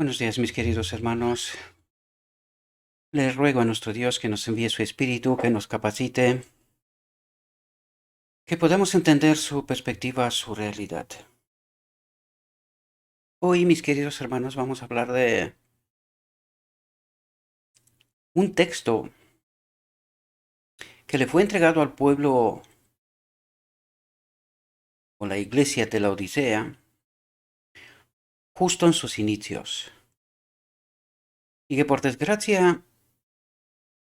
Buenos días, mis queridos hermanos. Les ruego a nuestro Dios que nos envíe su Espíritu, que nos capacite, que podamos entender su perspectiva, su realidad. Hoy, mis queridos hermanos, vamos a hablar de un texto que le fue entregado al pueblo o la iglesia de la Odisea justo en sus inicios. Y que por desgracia,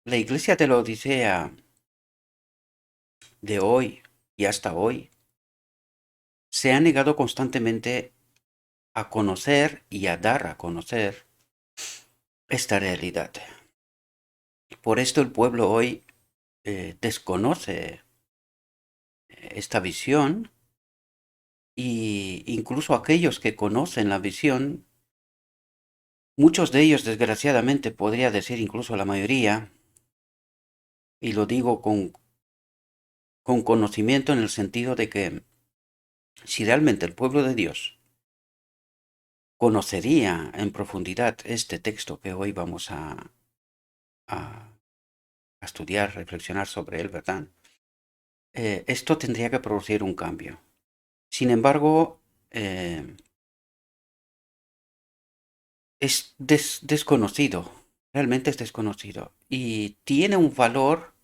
la iglesia de la Odisea de hoy y hasta hoy se ha negado constantemente a conocer y a dar a conocer esta realidad. Por esto el pueblo hoy desconoce esta visión, y incluso aquellos que conocen la visión, muchos de ellos desgraciadamente, podría decir incluso la mayoría, y lo digo con conocimiento en el sentido de que si realmente el pueblo de Dios conocería en profundidad este texto que hoy vamos a estudiar, reflexionar sobre él, ¿verdad? Esto tendría que producir un cambio. Sin embargo, es desconocido, realmente es desconocido y tiene un valor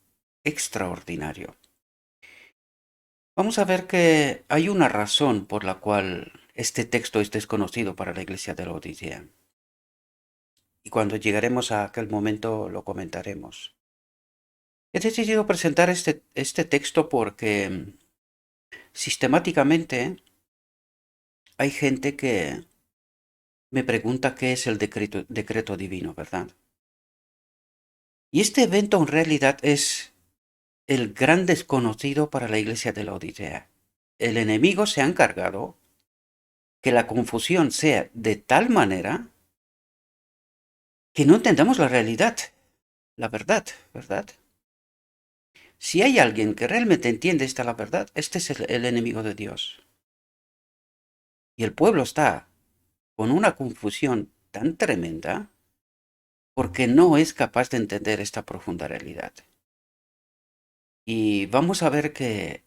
extraordinario. Vamos a ver que hay una razón por la cual este texto es desconocido para la iglesia de la Odisea. Y cuando llegaremos a aquel momento lo comentaremos. He decidido presentar este texto porque sistemáticamente hay gente que me pregunta qué es el decreto divino, ¿verdad? Y este evento en realidad es el gran desconocido para la iglesia de la Odisea. El enemigo se ha encargado que la confusión sea de tal manera que no entendamos la realidad, la verdad, ¿verdad? Si hay alguien que realmente entiende esta la verdad, este es el enemigo de Dios. Y el pueblo está con una confusión tan tremenda porque no es capaz de entender esta profunda realidad. Y vamos a ver que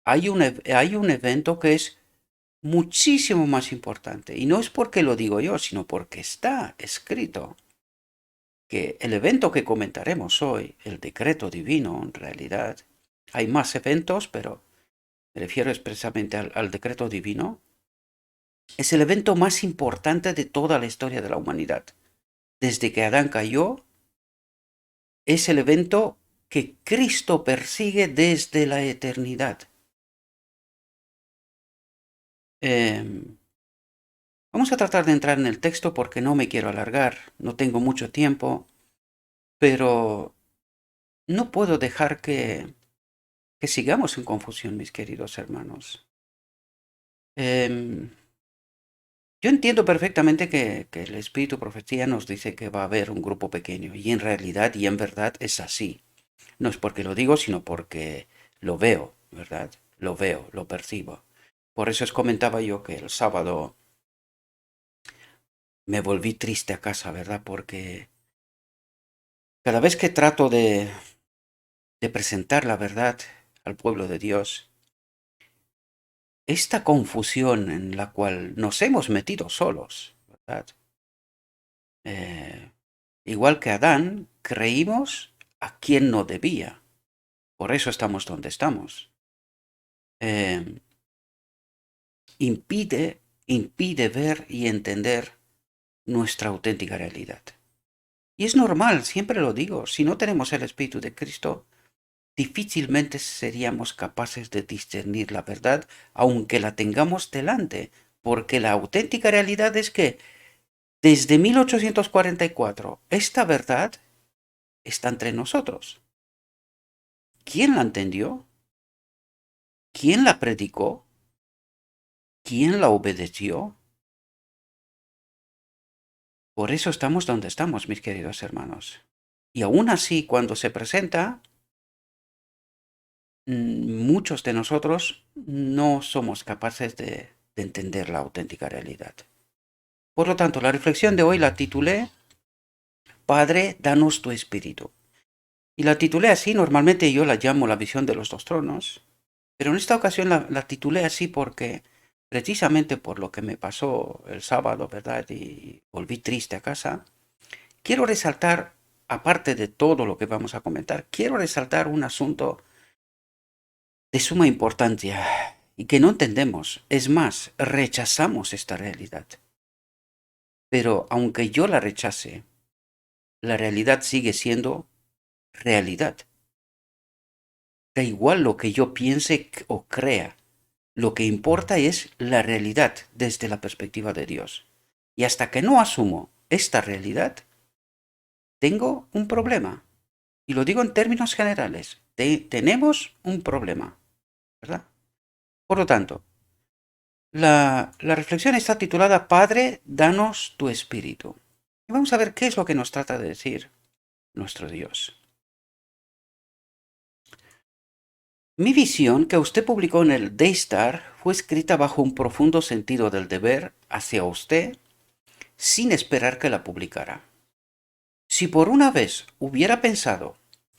hay un evento que es muchísimo más importante. Y no es porque lo digo yo, sino porque está escrito que el evento que comentaremos hoy, el decreto divino, en realidad, hay más eventos, pero me refiero expresamente al decreto divino, es el evento más importante de toda la historia de la humanidad. Desde que Adán cayó, es el evento que Cristo persigue desde la eternidad. Vamos a tratar de entrar en el texto porque no me quiero alargar, no tengo mucho tiempo, pero no puedo dejar que sigamos en confusión, mis queridos hermanos. Yo entiendo perfectamente que el Espíritu Profecía nos dice que va a haber un grupo pequeño, y en realidad y en verdad es así. No es porque lo digo, sino porque lo veo, ¿verdad? Lo veo, lo percibo. Por eso os comentaba yo que el sábado me volví triste a casa, ¿verdad? Porque cada vez que trato de presentar la verdad al pueblo de Dios, esta confusión en la cual nos hemos metido solos, ¿verdad? Eh, Igual que Adán, creímos a quien no debía. Por eso estamos donde estamos. Eh, impide ver y entender nuestra auténtica realidad. Y es normal, siempre lo digo, si no tenemos el Espíritu de Cristo, difícilmente seríamos capaces de discernir la verdad, aunque la tengamos delante, porque la auténtica realidad es que desde 1844 esta verdad está entre nosotros. ¿Quién la entendió? ¿Quién la predicó? ¿Quién la obedeció? Por eso estamos donde estamos, mis queridos hermanos. Y aún así, cuando se presenta, muchos de nosotros no somos capaces de entender la auténtica realidad. Por lo tanto, la reflexión de hoy la titulé Padre, danos tu espíritu. Y la titulé así, normalmente yo la llamo la visión de los dos tronos, pero en esta ocasión la titulé así porque precisamente por lo que me pasó el sábado, ¿verdad? Y volví triste a casa, quiero resaltar, aparte de todo lo que vamos a comentar, quiero resaltar un asunto de suma importancia y que no entendemos. Es más, rechazamos esta realidad. Pero aunque yo la rechace, la realidad sigue siendo realidad. Da igual lo que yo piense o crea. Lo que importa es la realidad desde la perspectiva de Dios. Y hasta que no asumo esta realidad, tengo un problema. Y lo digo en términos generales. Tenemos un problema, ¿verdad? Por lo tanto, la reflexión está titulada Padre, danos tu espíritu. Y vamos a ver qué es lo que nos trata de decir nuestro Dios. Mi visión, que usted publicó en el Daystar, fue escrita bajo un profundo sentido del deber hacia usted, sin esperar que la publicara. Si por una vez hubiera pensado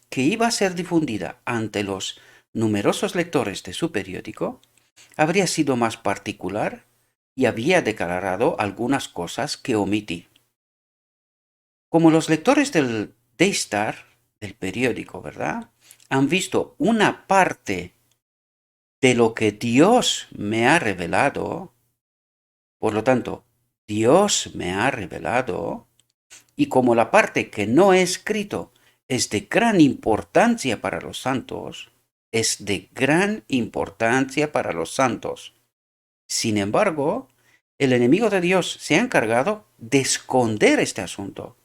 que iba a ser difundida ante los numerosos lectores de su periódico, habría sido más particular y había declarado algunas cosas que omití. Como los lectores del Daystar, del periódico, ¿verdad?, han visto una parte de lo que Dios me ha revelado, por lo tanto, Dios me ha revelado, y como la parte que no he escrito es de gran importancia para los santos, es de gran importancia para los santos. Sin embargo, el enemigo de Dios se ha encargado de esconder este asunto.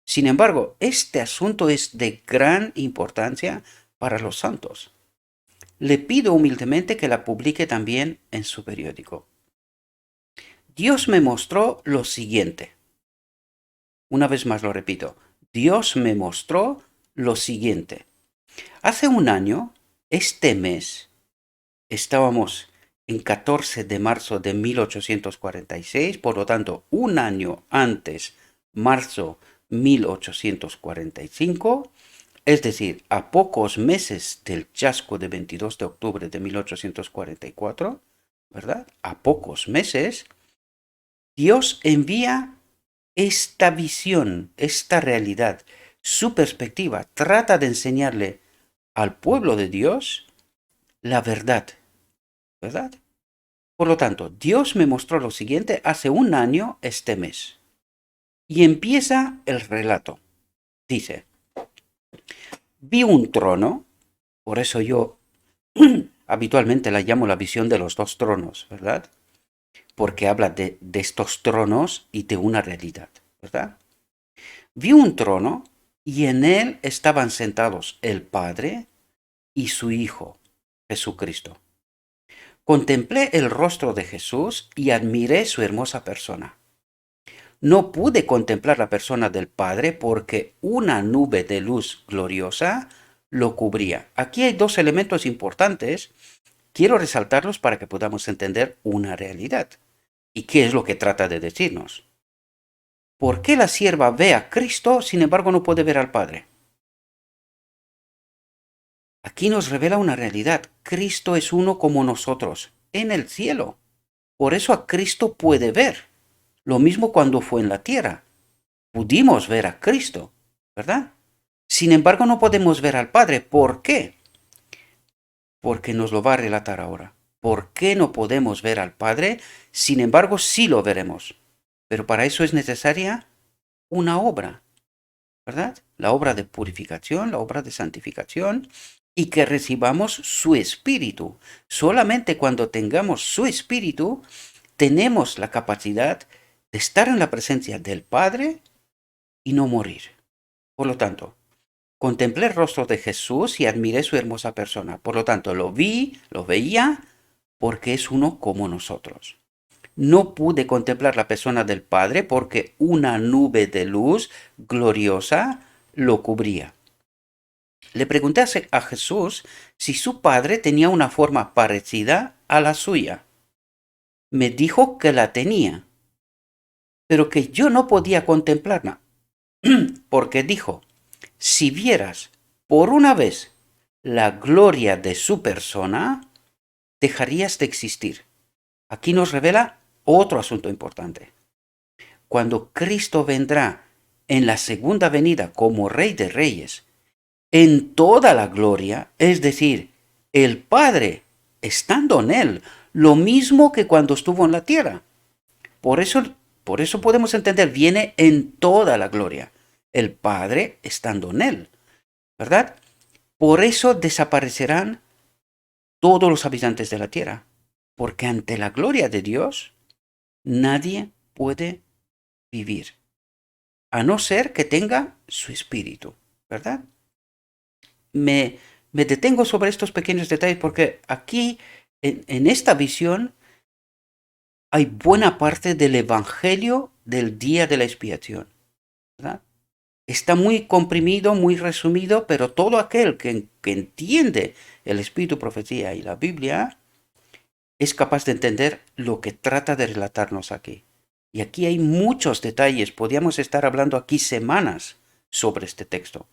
Sin embargo, este asunto es de gran importancia para los santos. Le pido humildemente que la publique también en su periódico. Dios me mostró lo siguiente. Una vez más lo repito. Dios me mostró lo siguiente. Hace un año, este mes, estábamos en 14 de marzo de 1846, por lo tanto, un año antes, marzo 1845, es decir, a pocos meses del chasco de 22 de octubre de 1844, ¿verdad? A pocos meses, Dios envía esta visión, esta realidad, su perspectiva, trata de enseñarle al pueblo de Dios la verdad, ¿verdad? Por lo tanto, Dios me mostró lo siguiente hace un año este mes. Y empieza el relato. Dice, vi un trono, por eso yo habitualmente la llamo la visión de los dos tronos, ¿verdad? Porque habla de estos tronos y de una realidad, ¿verdad? Vi un trono y en él estaban sentados el Padre y su Hijo, Jesucristo. Contemplé el rostro de Jesús y admiré su hermosa persona. No pude contemplar la persona del Padre porque una nube de luz gloriosa lo cubría. Aquí hay dos elementos importantes. Quiero resaltarlos para que podamos entender una realidad. ¿Y qué es lo que trata de decirnos? ¿Por qué la sierva ve a Cristo, sin embargo no puede ver al Padre? Aquí nos revela una realidad. Cristo es uno como nosotros, en el cielo. Por eso a Cristo puede ver. Lo mismo cuando fue en la tierra. Pudimos ver a Cristo, ¿verdad? Sin embargo, no podemos ver al Padre. ¿Por qué? Porque nos lo va a relatar ahora. ¿Por qué no podemos ver al Padre? Sin embargo, sí lo veremos. Pero para eso es necesaria una obra, ¿verdad? La obra de purificación, la obra de santificación, y que recibamos su espíritu. Solamente cuando tengamos su espíritu, tenemos la capacidad de estar en la presencia del Padre y no morir. Por lo tanto, contemplé el rostro de Jesús y admiré su hermosa persona. Por lo tanto, lo vi, lo veía, porque es uno como nosotros. No pude contemplar la persona del Padre porque una nube de luz gloriosa lo cubría. Le pregunté a Jesús si su Padre tenía una forma parecida a la suya. Me dijo que la tenía. pero que yo no podía contemplarla, porque dijo, si vieras por una vez la gloria de su persona, dejarías de existir. Aquí nos revela otro asunto importante. Cuando Cristo vendrá en la segunda venida como Rey de Reyes, en toda la gloria, es decir, el Padre estando en él, lo mismo que cuando estuvo en la tierra. Por eso, por eso podemos entender, viene en toda la gloria, el Padre estando en él, ¿verdad? Por eso desaparecerán todos los habitantes de la tierra, porque ante la gloria de Dios nadie puede vivir, a no ser que tenga su espíritu, ¿verdad? Me, me detengo sobre estos pequeños detalles porque aquí, en esta visión, hay buena parte del evangelio del día de la expiación, ¿verdad? Está muy comprimido, muy resumido, pero todo aquel que entiende el espíritu, profecía y la Biblia es capaz de entender lo que trata de relatarnos aquí. Y aquí hay muchos detalles, podríamos estar hablando aquí semanas sobre este texto.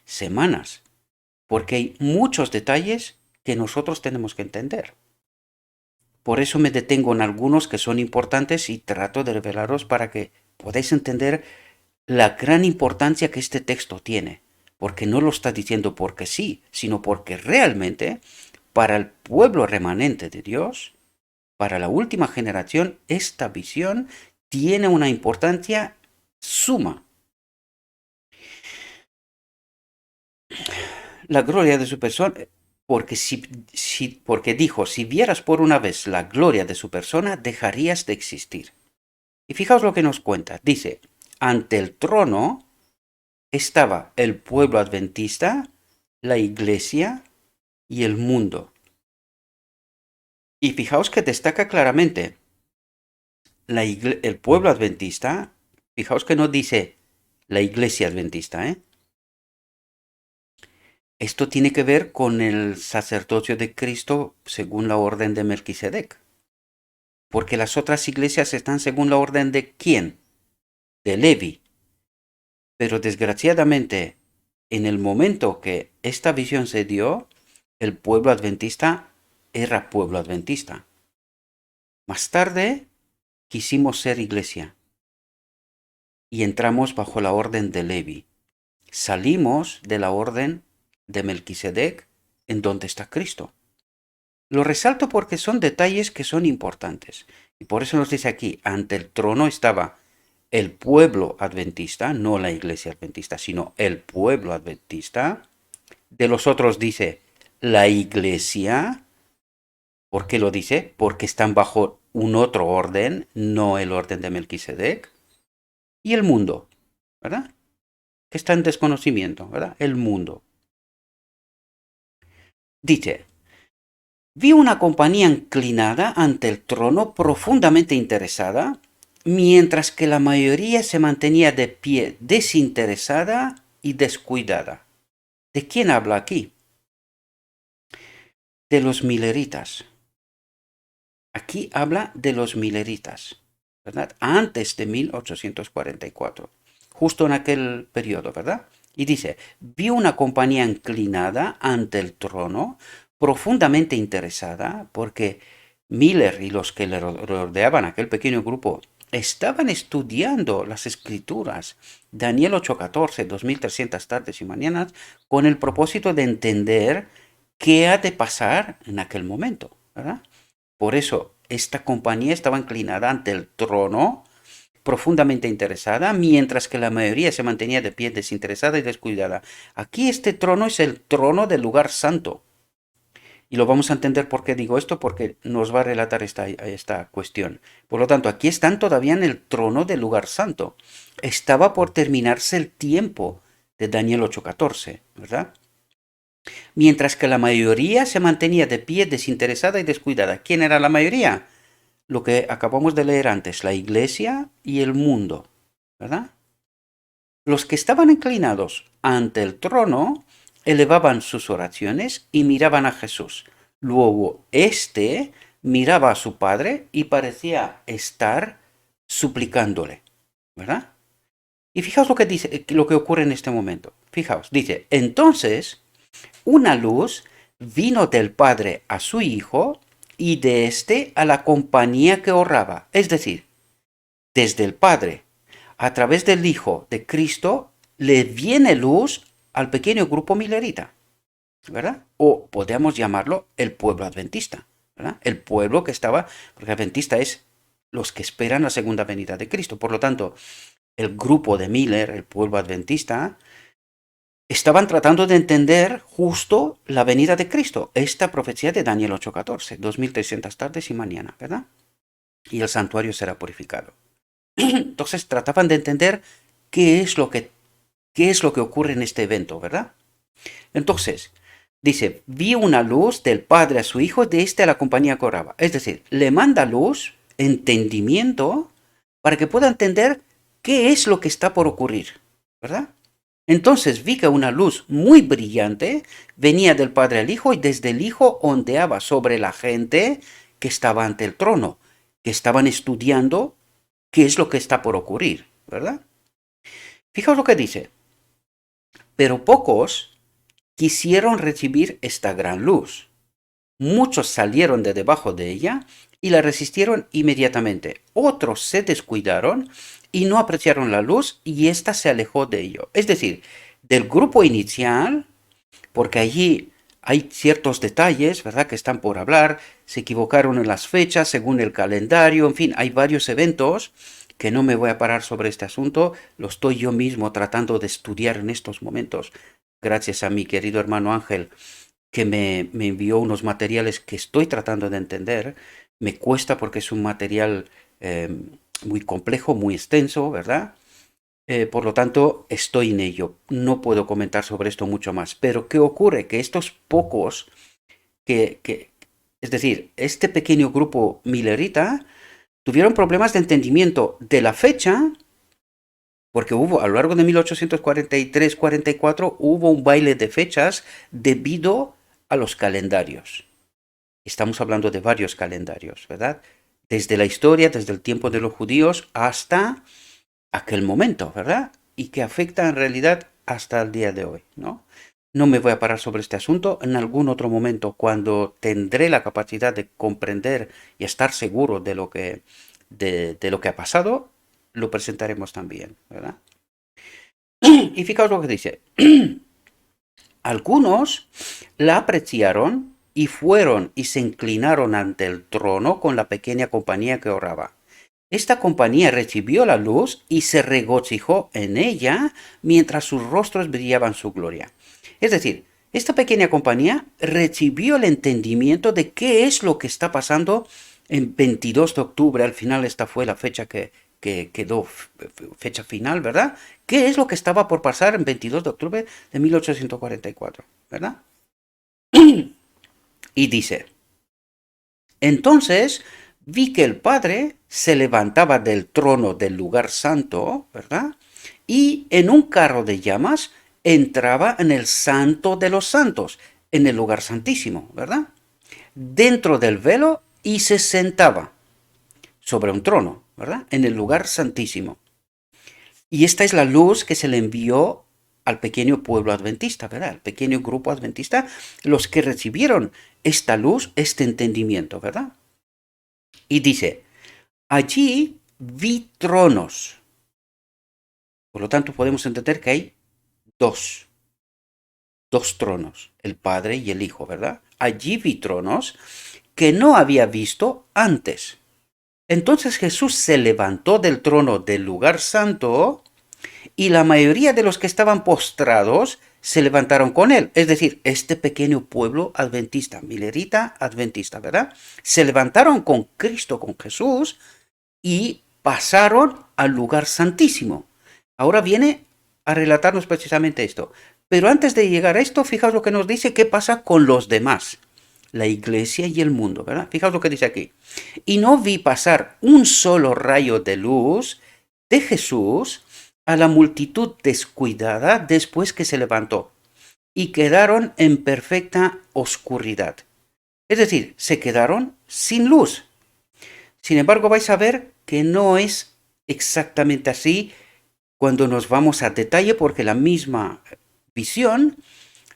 Semanas, porque hay muchos detalles que nosotros tenemos que entender. Por eso me detengo en algunos que son importantes y trato de revelaros para que podáis entender la gran importancia que este texto tiene. Porque no lo está diciendo porque sí, sino porque realmente para el pueblo remanente de Dios, para la última generación, esta visión tiene una importancia suma. La gloria de su persona, porque dijo, si vieras por una vez la gloria de su persona, dejarías de existir. Y fijaos lo que nos cuenta. Dice, ante el trono estaba el pueblo adventista, la iglesia y el mundo. Y fijaos que destaca claramente el pueblo adventista. Fijaos que no dice la iglesia adventista, ¿eh? Esto tiene que ver con el sacerdocio de Cristo según la orden de Melquisedec. Porque las otras iglesias están según la orden de ¿quién? De Levi. Pero desgraciadamente, en el momento que esta visión se dio, el pueblo adventista era pueblo adventista. Más tarde quisimos ser iglesia y entramos bajo la orden de Levi. Salimos de la orden de Melquisedec, en donde está Cristo. Lo resalto porque son detalles que son importantes. Y por eso nos dice aquí, ante el trono estaba el pueblo adventista, no la iglesia adventista, sino el pueblo adventista. De los otros dice la iglesia. ¿Por qué lo dice? Porque están bajo un otro orden, no el orden de Melquisedec. Y el mundo, ¿verdad? Que está en desconocimiento, ¿verdad? El mundo. Dice, vi una compañía inclinada ante el trono profundamente interesada, mientras que la mayoría se mantenía de pie desinteresada y descuidada. ¿De quién habla aquí? De los mileritas. Aquí habla de los mileritas, ¿verdad? Antes de 1844, justo en aquel periodo, ¿verdad? Y dice, vi una compañía inclinada ante el trono, profundamente interesada, porque Miller y los que le rodeaban, aquel pequeño grupo, estaban estudiando las escrituras, Daniel 8:14, 2300 tardes y mañanas, con el propósito de entender qué ha de pasar en aquel momento, ¿verdad? Por eso esta compañía estaba inclinada ante el trono, profundamente interesada, mientras que la mayoría se mantenía de pie desinteresada y descuidada. Aquí este trono es el trono del lugar santo. Y lo vamos a entender por qué digo esto, porque nos va a relatar esta cuestión. Por lo tanto, aquí están todavía en el trono del lugar santo. Estaba por terminarse el tiempo de Daniel 8:14, ¿verdad? Mientras que la mayoría se mantenía de pie desinteresada y descuidada. ¿Quién era la mayoría? Lo que acabamos de leer antes, la iglesia y el mundo, ¿verdad? Los que estaban inclinados ante el trono elevaban sus oraciones y miraban a Jesús. Luego éste miraba a su padre y parecía estar suplicándole, ¿verdad? Y fijaos lo que dice, lo que ocurre en este momento. Fijaos, dice, entonces una luz vino del Padre a su Hijo y de éste a la compañía que oraba. Es decir, desde el Padre, a través del Hijo de Cristo, le viene luz al pequeño grupo milerita, ¿verdad? O podríamos llamarlo el pueblo adventista, ¿verdad? El pueblo que estaba, porque adventista es los que esperan la segunda venida de Cristo. Por lo tanto, el grupo de Miller, el pueblo adventista, estaban tratando de entender justo la venida de Cristo, esta profecía de Daniel 8:14, 2300 tardes y mañana, ¿verdad? Y el santuario será purificado. Entonces trataban de entender qué es lo que ocurre en este evento, ¿verdad? Entonces, dice, vi una luz del Padre a su Hijo, de este a la compañía que oraba. Es decir, le manda luz, entendimiento, para que pueda entender qué es lo que está por ocurrir, ¿verdad? Entonces vi que una luz muy brillante venía del Padre al Hijo y desde el Hijo ondeaba sobre la gente que estaba ante el trono, que estaban estudiando qué es lo que está por ocurrir, ¿verdad? Fijaos lo que dice. Pero pocos quisieron recibir esta gran luz. Muchos salieron de debajo de ella y la resistieron inmediatamente. Otros se descuidaron y no apreciaron la luz y ésta se alejó de ello. Es decir, del grupo inicial, porque allí hay ciertos detalles, ¿verdad?, que están por hablar, se equivocaron en las fechas según el calendario, en fin, hay varios eventos que no me voy a parar sobre este asunto, lo estoy yo mismo tratando de estudiar en estos momentos, gracias a mi querido hermano Ángel, que me envió unos materiales que estoy tratando de entender. Me cuesta porque es un material muy complejo, muy extenso, ¿verdad? Por lo tanto, estoy en ello. No puedo comentar sobre esto mucho más. Pero ¿qué ocurre? Que estos pocos, es decir, este pequeño grupo milerita, tuvieron problemas de entendimiento de la fecha, porque hubo, a lo largo de 1843-44, hubo un baile de fechas debido a los calendarios. Estamos hablando de varios calendarios, ¿verdad? Desde la historia, desde el tiempo de los judíos hasta aquel momento, ¿verdad? Y que afecta en realidad hasta el día de hoy, ¿no? No me voy a parar sobre este asunto. En algún otro momento, cuando tendré la capacidad de comprender y estar seguro de lo que, de lo que ha pasado, lo presentaremos también, ¿verdad? Y fijaos lo que dice. Algunos la apreciaron y fueron y se inclinaron ante el trono con la pequeña compañía que oraba. Esta compañía recibió la luz y se regocijó en ella mientras sus rostros brillaban su gloria. Es decir, esta pequeña compañía recibió el entendimiento de qué es lo que está pasando en 22 de octubre. Al final esta fue la fecha que quedó fecha final, ¿verdad? ¿Qué es lo que estaba por pasar en 22 de octubre de 1844, ¿verdad? Y dice, entonces vi que el Padre se levantaba del trono del lugar santo, ¿verdad? Y en un carro de llamas entraba en el santo de los santos, en el lugar santísimo, ¿verdad? Dentro del velo y se sentaba sobre un trono, ¿verdad? En el lugar santísimo. Y esta es la luz que se le envió al pequeño pueblo adventista, ¿verdad? Al pequeño grupo adventista, los que recibieron esta luz, este entendimiento, ¿verdad? Y dice, allí vi tronos. Por lo tanto, podemos entender que hay dos tronos, el Padre y el Hijo, ¿verdad? Allí vi tronos que no había visto antes. Entonces Jesús se levantó del trono del lugar santo y la mayoría de los que estaban postrados se levantaron con él. Es decir, este pequeño pueblo adventista, milerita adventista, ¿verdad? Se levantaron con Cristo, con Jesús, y pasaron al lugar santísimo. Ahora viene a relatarnos precisamente esto. Pero antes de llegar a esto, fijaos lo que nos dice qué pasa con los demás, la iglesia y el mundo, ¿verdad? Fijaos lo que dice aquí. Y no vi pasar un solo rayo de luz de Jesús a la multitud descuidada después que se levantó, y quedaron en perfecta oscuridad. Es decir, se quedaron sin luz. Sin embargo, vais a ver que no es exactamente así cuando nos vamos a detalle, porque la misma visión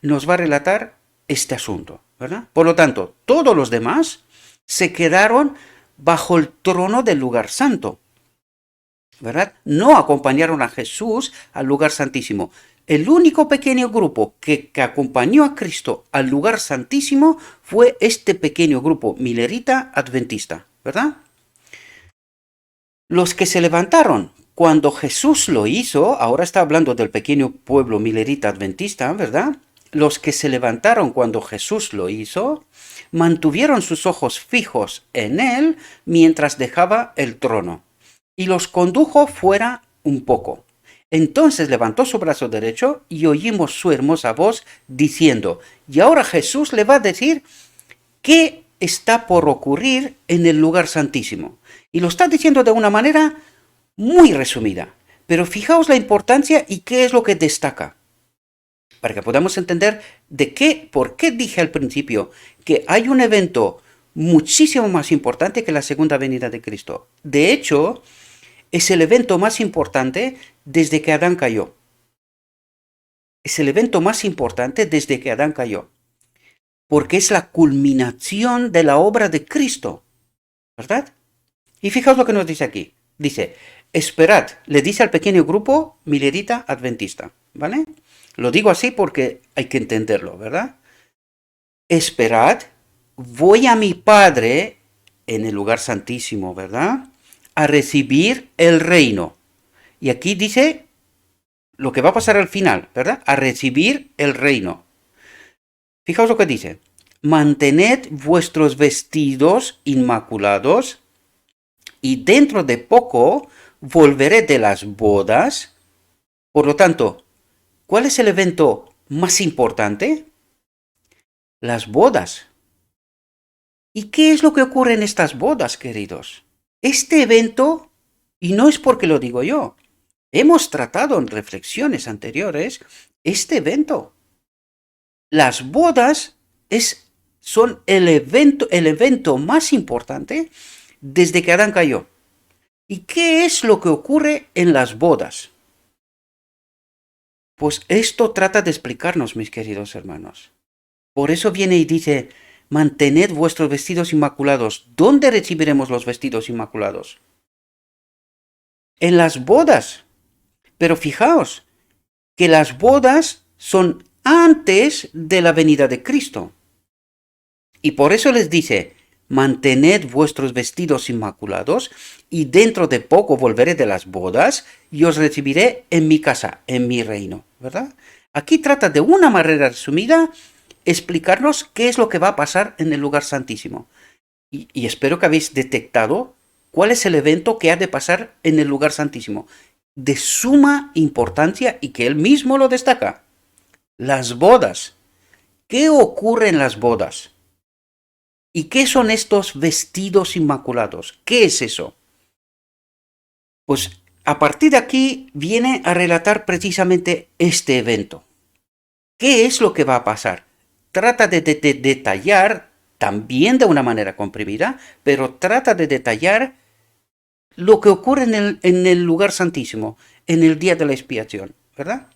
nos va a relatar este asunto, ¿verdad? Por lo tanto, todos los demás se quedaron bajo el trono del lugar santo, ¿verdad? No acompañaron a Jesús al lugar santísimo. El único pequeño grupo que acompañó a Cristo al lugar santísimo fue este pequeño grupo milerita adventista, ¿verdad? Los que se levantaron cuando Jesús lo hizo, ahora está hablando del pequeño pueblo milerita adventista, ¿verdad? Los que se levantaron cuando Jesús lo hizo, mantuvieron sus ojos fijos en él mientras dejaba el trono, y los condujo fuera un poco. Entonces levantó su brazo derecho y oímos su hermosa voz diciendo, y ahora Jesús le va a decir qué está por ocurrir en el lugar santísimo. Y lo está diciendo de una manera muy resumida. Pero fijaos la importancia y qué es lo que destaca. Para que podamos entender por qué dije al principio que hay un evento muchísimo más importante que la segunda venida de Cristo. De hecho, es el evento más importante desde que Adán cayó. Es el evento más importante desde que Adán cayó. Porque es la culminación de la obra de Cristo, ¿verdad? Y fijaos lo que nos dice aquí. Dice, esperad, le dice al pequeño grupo milerita adventista, ¿vale? Lo digo así porque hay que entenderlo, ¿verdad? Esperad, voy a mi Padre en el lugar santísimo, ¿verdad? A recibir el reino. Y aquí dice lo que va a pasar al final, ¿verdad? A recibir el reino. Fijaos lo que dice. Mantened vuestros vestidos inmaculados y dentro de poco volveré de las bodas. Por lo tanto, ¿cuál es el evento más importante? Las bodas. ¿Y qué es lo que ocurre en estas bodas, queridos? Este evento, y no es porque lo digo yo, hemos tratado en reflexiones anteriores este evento. Las bodas son el evento más importante desde que Adán cayó. ¿Y qué es lo que ocurre en las bodas? Pues esto trata de explicarnos, mis queridos hermanos. Por eso viene y dice, mantened vuestros vestidos inmaculados. ¿Dónde recibiremos los vestidos inmaculados? En las bodas. Pero fijaos que las bodas son antes de la venida de Cristo. Y por eso les dice, mantened vuestros vestidos inmaculados, y dentro de poco volveré de las bodas, y os recibiré en mi casa, en mi reino, ¿verdad? Aquí trata de una manera resumida explicarnos qué es lo que va a pasar en el lugar santísimo. Y espero que habéis detectado cuál es el evento que ha de pasar en el lugar santísimo. De suma importancia y que él mismo lo destaca. Las bodas. ¿Qué ocurre en las bodas? ¿Y qué son estos vestidos inmaculados? ¿Qué es eso? Pues a partir de aquí viene a relatar precisamente este evento. ¿Qué es lo que va a pasar? Trata de detallar, también de una manera comprimida, pero trata de detallar lo que ocurre en el lugar santísimo, en el día de la expiación, ¿verdad?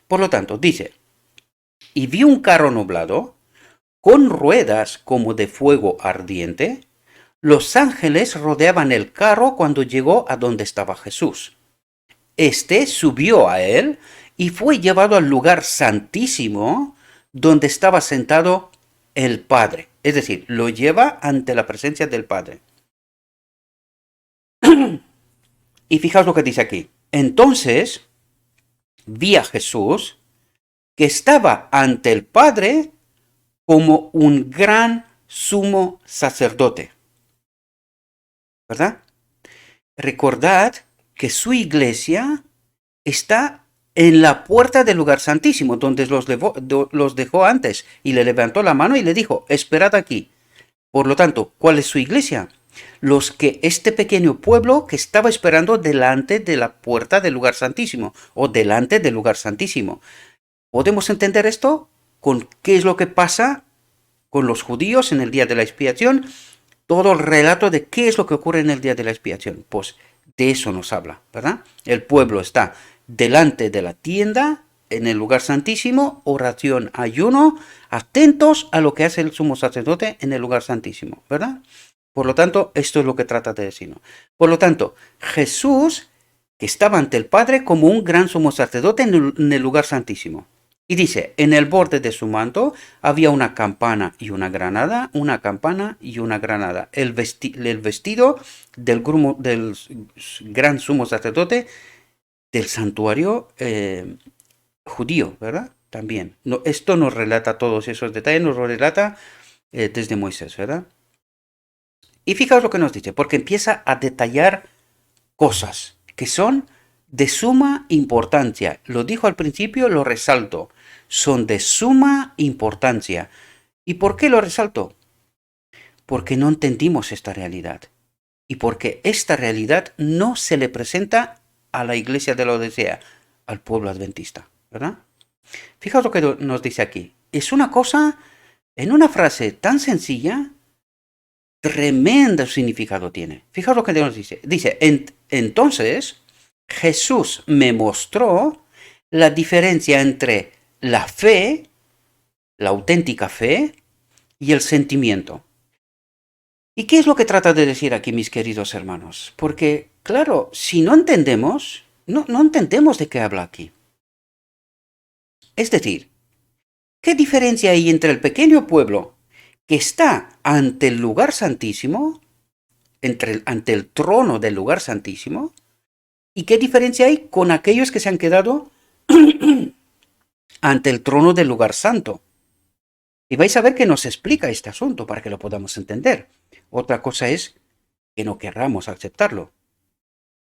Por lo tanto, dice, y vi un carro nublado, con ruedas como de fuego ardiente. Los ángeles rodeaban el carro cuando llegó a donde estaba Jesús. Este subió a él y fue llevado al lugar santísimo donde estaba sentado el Padre. Es decir, lo lleva ante la presencia del Padre. Y fijaos lo que dice aquí. Entonces vi a Jesús que estaba ante el Padre como un gran sumo sacerdote. ¿Verdad? Recordad que su iglesia está en la puerta del lugar santísimo, donde los dejó antes, y le levantó la mano y le dijo, esperad aquí. Por lo tanto, ¿cuál es su iglesia? Este pequeño pueblo que estaba esperando delante de la puerta del lugar santísimo, o delante del lugar santísimo. ¿Podemos entender esto? ¿Con qué es lo que pasa con los judíos en el día de la expiación? Todo el relato de qué es lo que ocurre en el día de la expiación. Pues De eso nos habla, ¿verdad? El pueblo está delante de la tienda, en el lugar santísimo, oración, ayuno, atentos a lo que hace el sumo sacerdote en el lugar santísimo, ¿verdad? Por lo tanto, esto es lo que trata de decirnos. Por lo tanto, Jesús, que estaba ante el Padre como un gran sumo sacerdote en el lugar santísimo. Y dice, en el borde de su manto había una campana y una granada, una campana y una granada. El vestido del gran sumo sacerdote del santuario judío, ¿verdad? También. No, esto nos relata todos esos detalles, nos lo relata desde Moisés, ¿verdad? Y fijaos lo que nos dice, porque empieza a detallar cosas que son de suma importancia. Lo dijo al principio, lo resalto. Son de suma importancia. ¿Y por qué lo resalto? Porque no entendimos esta realidad. Y porque esta realidad no se le presenta a la iglesia de la Odisea, al pueblo adventista, ¿verdad? Fijaos lo que nos dice aquí. Es una cosa, en una frase tan sencilla, tremendo significado tiene. Fijaos lo que nos dice. Dice, entonces Jesús me mostró la diferencia entre la fe, la auténtica fe, y el sentimiento. ¿Y qué es lo que trata de decir aquí, mis queridos hermanos? Porque, claro, si no entendemos, no entendemos de qué habla aquí. Es decir, ¿qué diferencia hay entre el pequeño pueblo que está ante el lugar santísimo, ante el trono del lugar santísimo, y qué diferencia hay con aquellos que se han quedado ante el trono del lugar santo? Y vais a ver que nos explica este asunto para que lo podamos entender. Otra cosa es que no querramos aceptarlo.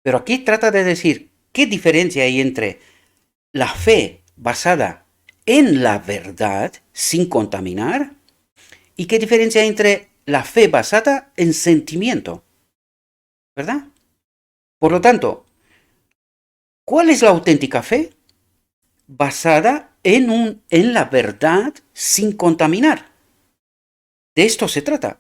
Pero aquí trata de decir qué diferencia hay entre la fe basada en la verdad, sin contaminar, y qué diferencia hay entre la fe basada en sentimiento, ¿verdad? Por lo tanto, ¿cuál es la auténtica fe? Basada en la verdad sin contaminar. De esto se trata.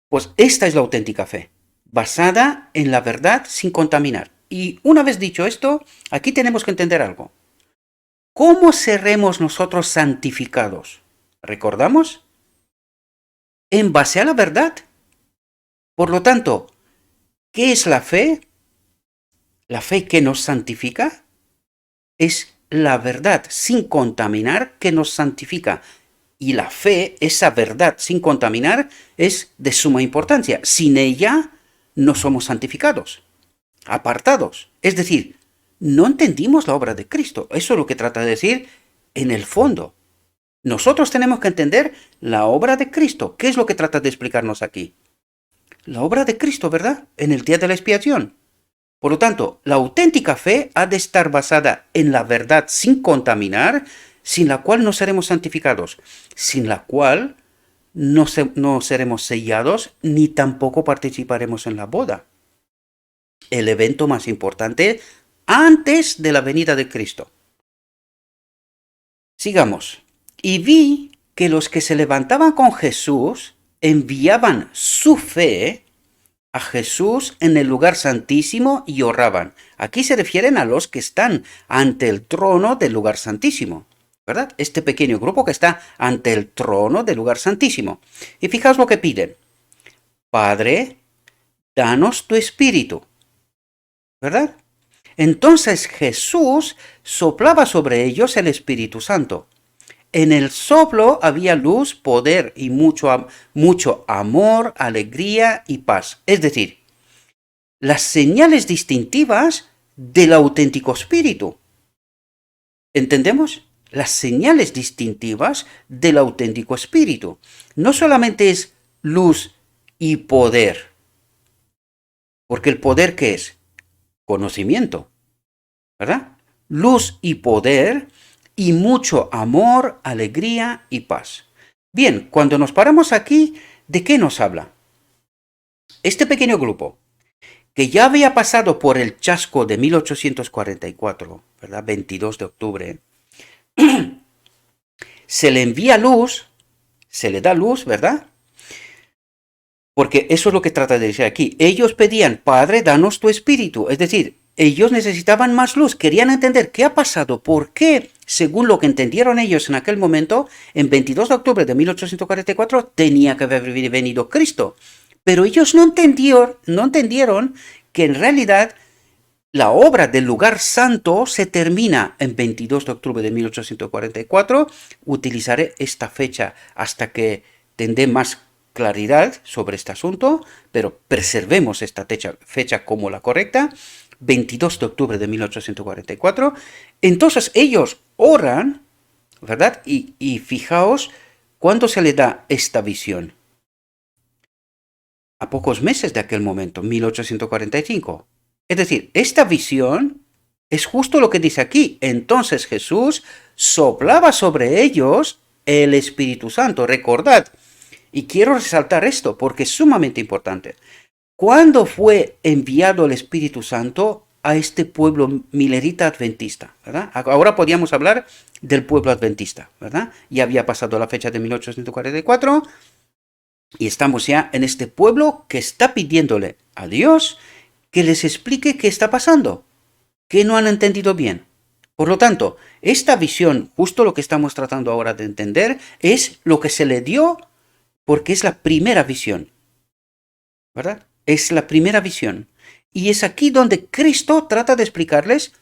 Pues esta es la auténtica fe, basada en la verdad sin contaminar. Y una vez dicho esto, aquí tenemos que entender algo. ¿Cómo seremos nosotros santificados? ¿Recordamos? En base a la verdad. Por lo tanto, ¿qué es la fe? La fe que nos santifica es la verdad sin contaminar que nos santifica. Y la fe, esa verdad sin contaminar, es de suma importancia. Sin ella no somos santificados, apartados. Es decir, no entendimos la obra de Cristo. Eso es lo que trata de decir en el fondo. Nosotros tenemos que entender la obra de Cristo. ¿Qué es lo que trata de explicarnos aquí? La obra de Cristo, ¿verdad? En el día de la expiación. Por lo tanto, la auténtica fe ha de estar basada en la verdad sin contaminar, sin la cual no seremos santificados, sin la cual no seremos sellados ni tampoco participaremos en la boda. El evento más importante antes de la venida de Cristo. Sigamos. Y vi que los que se levantaban con Jesús enviaban su fe a Jesús en el lugar santísimo y oraban. Aquí se refieren a los que están ante el trono del lugar santísimo, ¿verdad? Este pequeño grupo que está ante el trono del lugar santísimo. Y fijaos lo que piden. Padre, danos tu espíritu, ¿verdad? Entonces Jesús soplaba sobre ellos el Espíritu Santo. En el soplo había luz, poder y mucho amor, alegría y paz. Es decir, las señales distintivas del auténtico espíritu. ¿Entendemos? Las señales distintivas del auténtico espíritu. No solamente es luz y poder. Porque el poder, ¿qué es? Conocimiento, ¿verdad? Luz y poder y mucho amor, alegría y paz. Bien, cuando nos paramos aquí, ¿de qué nos habla? Este pequeño grupo, que ya había pasado por el chasco de 1844, ¿verdad? 22 de octubre, se le envía luz, se le da luz, ¿verdad? Porque eso es lo que trata de decir aquí. Ellos pedían, Padre, danos tu espíritu. Es decir, ellos necesitaban más luz, querían entender qué ha pasado, por qué, según lo que entendieron ellos en aquel momento, en 22 de octubre de 1844 tenía que haber venido Cristo. Pero ellos no entendieron que en realidad la obra del lugar santo se termina en 22 de octubre de 1844. Utilizaré esta fecha hasta que tendré más claridad sobre este asunto, pero preservemos esta fecha como la correcta. 22 de octubre de 1844. Entonces ellos oran, ¿verdad? Y fijaos, ¿cuándo se le da esta visión? A pocos meses de aquel momento, 1845. Es decir, esta visión es justo lo que dice aquí. Entonces Jesús soplaba sobre ellos el Espíritu Santo. Recordad, y quiero resaltar esto porque es sumamente importante. ¿Cuándo fue enviado el Espíritu Santo a este pueblo milerita adventista? ¿Verdad? Ahora podríamos hablar del pueblo adventista, ¿verdad? Ya había pasado la fecha de 1844 y estamos ya en este pueblo que está pidiéndole a Dios que les explique qué está pasando, que no han entendido bien. Por lo tanto, esta visión, justo lo que estamos tratando ahora de entender, es lo que se le dio porque es la primera visión, ¿verdad? Es la primera visión. Y es aquí donde Cristo trata de explicarles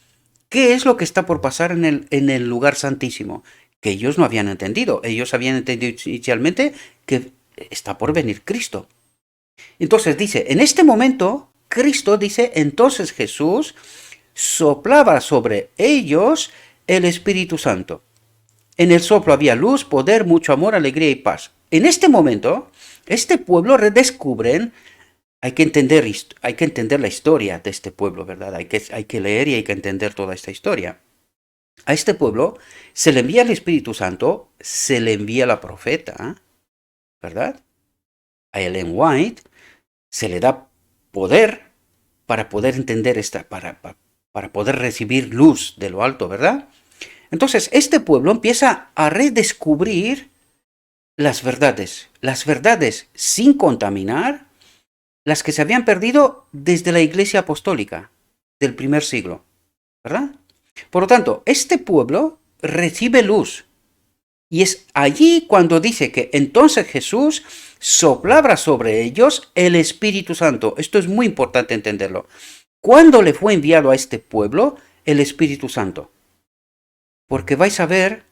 qué es lo que está por pasar en el lugar santísimo, que ellos no habían entendido. Ellos habían entendido inicialmente que está por venir Cristo. Entonces dice, en este momento, Cristo dice, entonces Jesús soplaba sobre ellos el Espíritu Santo. En el soplo había luz, poder, mucho amor, alegría y paz. En este momento, este pueblo redescubren, hay que entender la historia de este pueblo, ¿verdad? Hay que leer y hay que entender toda esta historia. A este pueblo se le envía el Espíritu Santo, se le envía la profeta, ¿verdad? A Ellen White se le da poder para poder entender para poder recibir luz de lo alto, ¿verdad? Entonces, este pueblo empieza a redescubrir las verdades sin contaminar, las que se habían perdido desde la Iglesia Apostólica del primer siglo, ¿verdad? Por lo tanto, este pueblo recibe luz. Y es allí cuando dice que entonces Jesús soplaba sobre ellos el Espíritu Santo. Esto es muy importante entenderlo. ¿Cuándo le fue enviado a este pueblo el Espíritu Santo? Porque vais a ver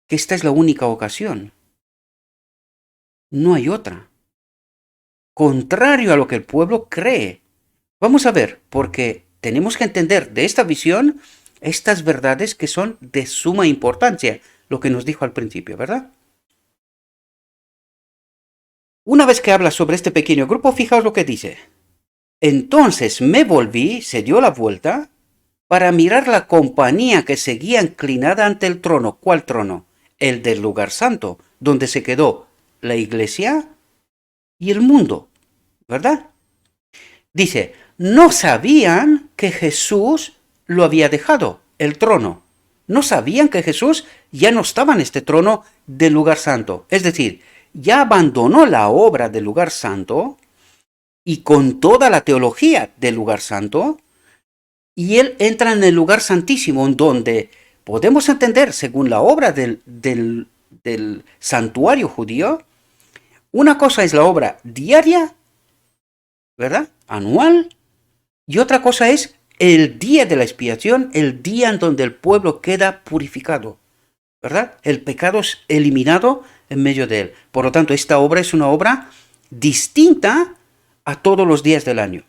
que esta es la única ocasión. No hay otra. Contrario a lo que el pueblo cree. Vamos a ver, porque tenemos que entender de esta visión estas verdades que son de suma importancia, lo que nos dijo al principio, ¿verdad? Una vez que habla sobre este pequeño grupo, fijaos lo que dice. Entonces me volví, se dio la vuelta, para mirar la compañía que seguía inclinada ante el trono. ¿Cuál trono? El del lugar santo, donde se quedó la iglesia y el mundo, ¿verdad? Dice, no sabían que Jesús lo había dejado, el trono. No sabían que Jesús ya no estaba en este trono del lugar santo. Es decir, ya abandonó la obra del lugar santo y con toda la teología del lugar santo, y él entra en el lugar santísimo, en donde podemos entender, según la obra del santuario judío, una cosa es la obra diaria, ¿verdad? Anual, y otra cosa es el día de la expiación, el día en donde el pueblo queda purificado, ¿verdad? El pecado es eliminado en medio de él. Por lo tanto, esta obra es una obra distinta a todos los días del año.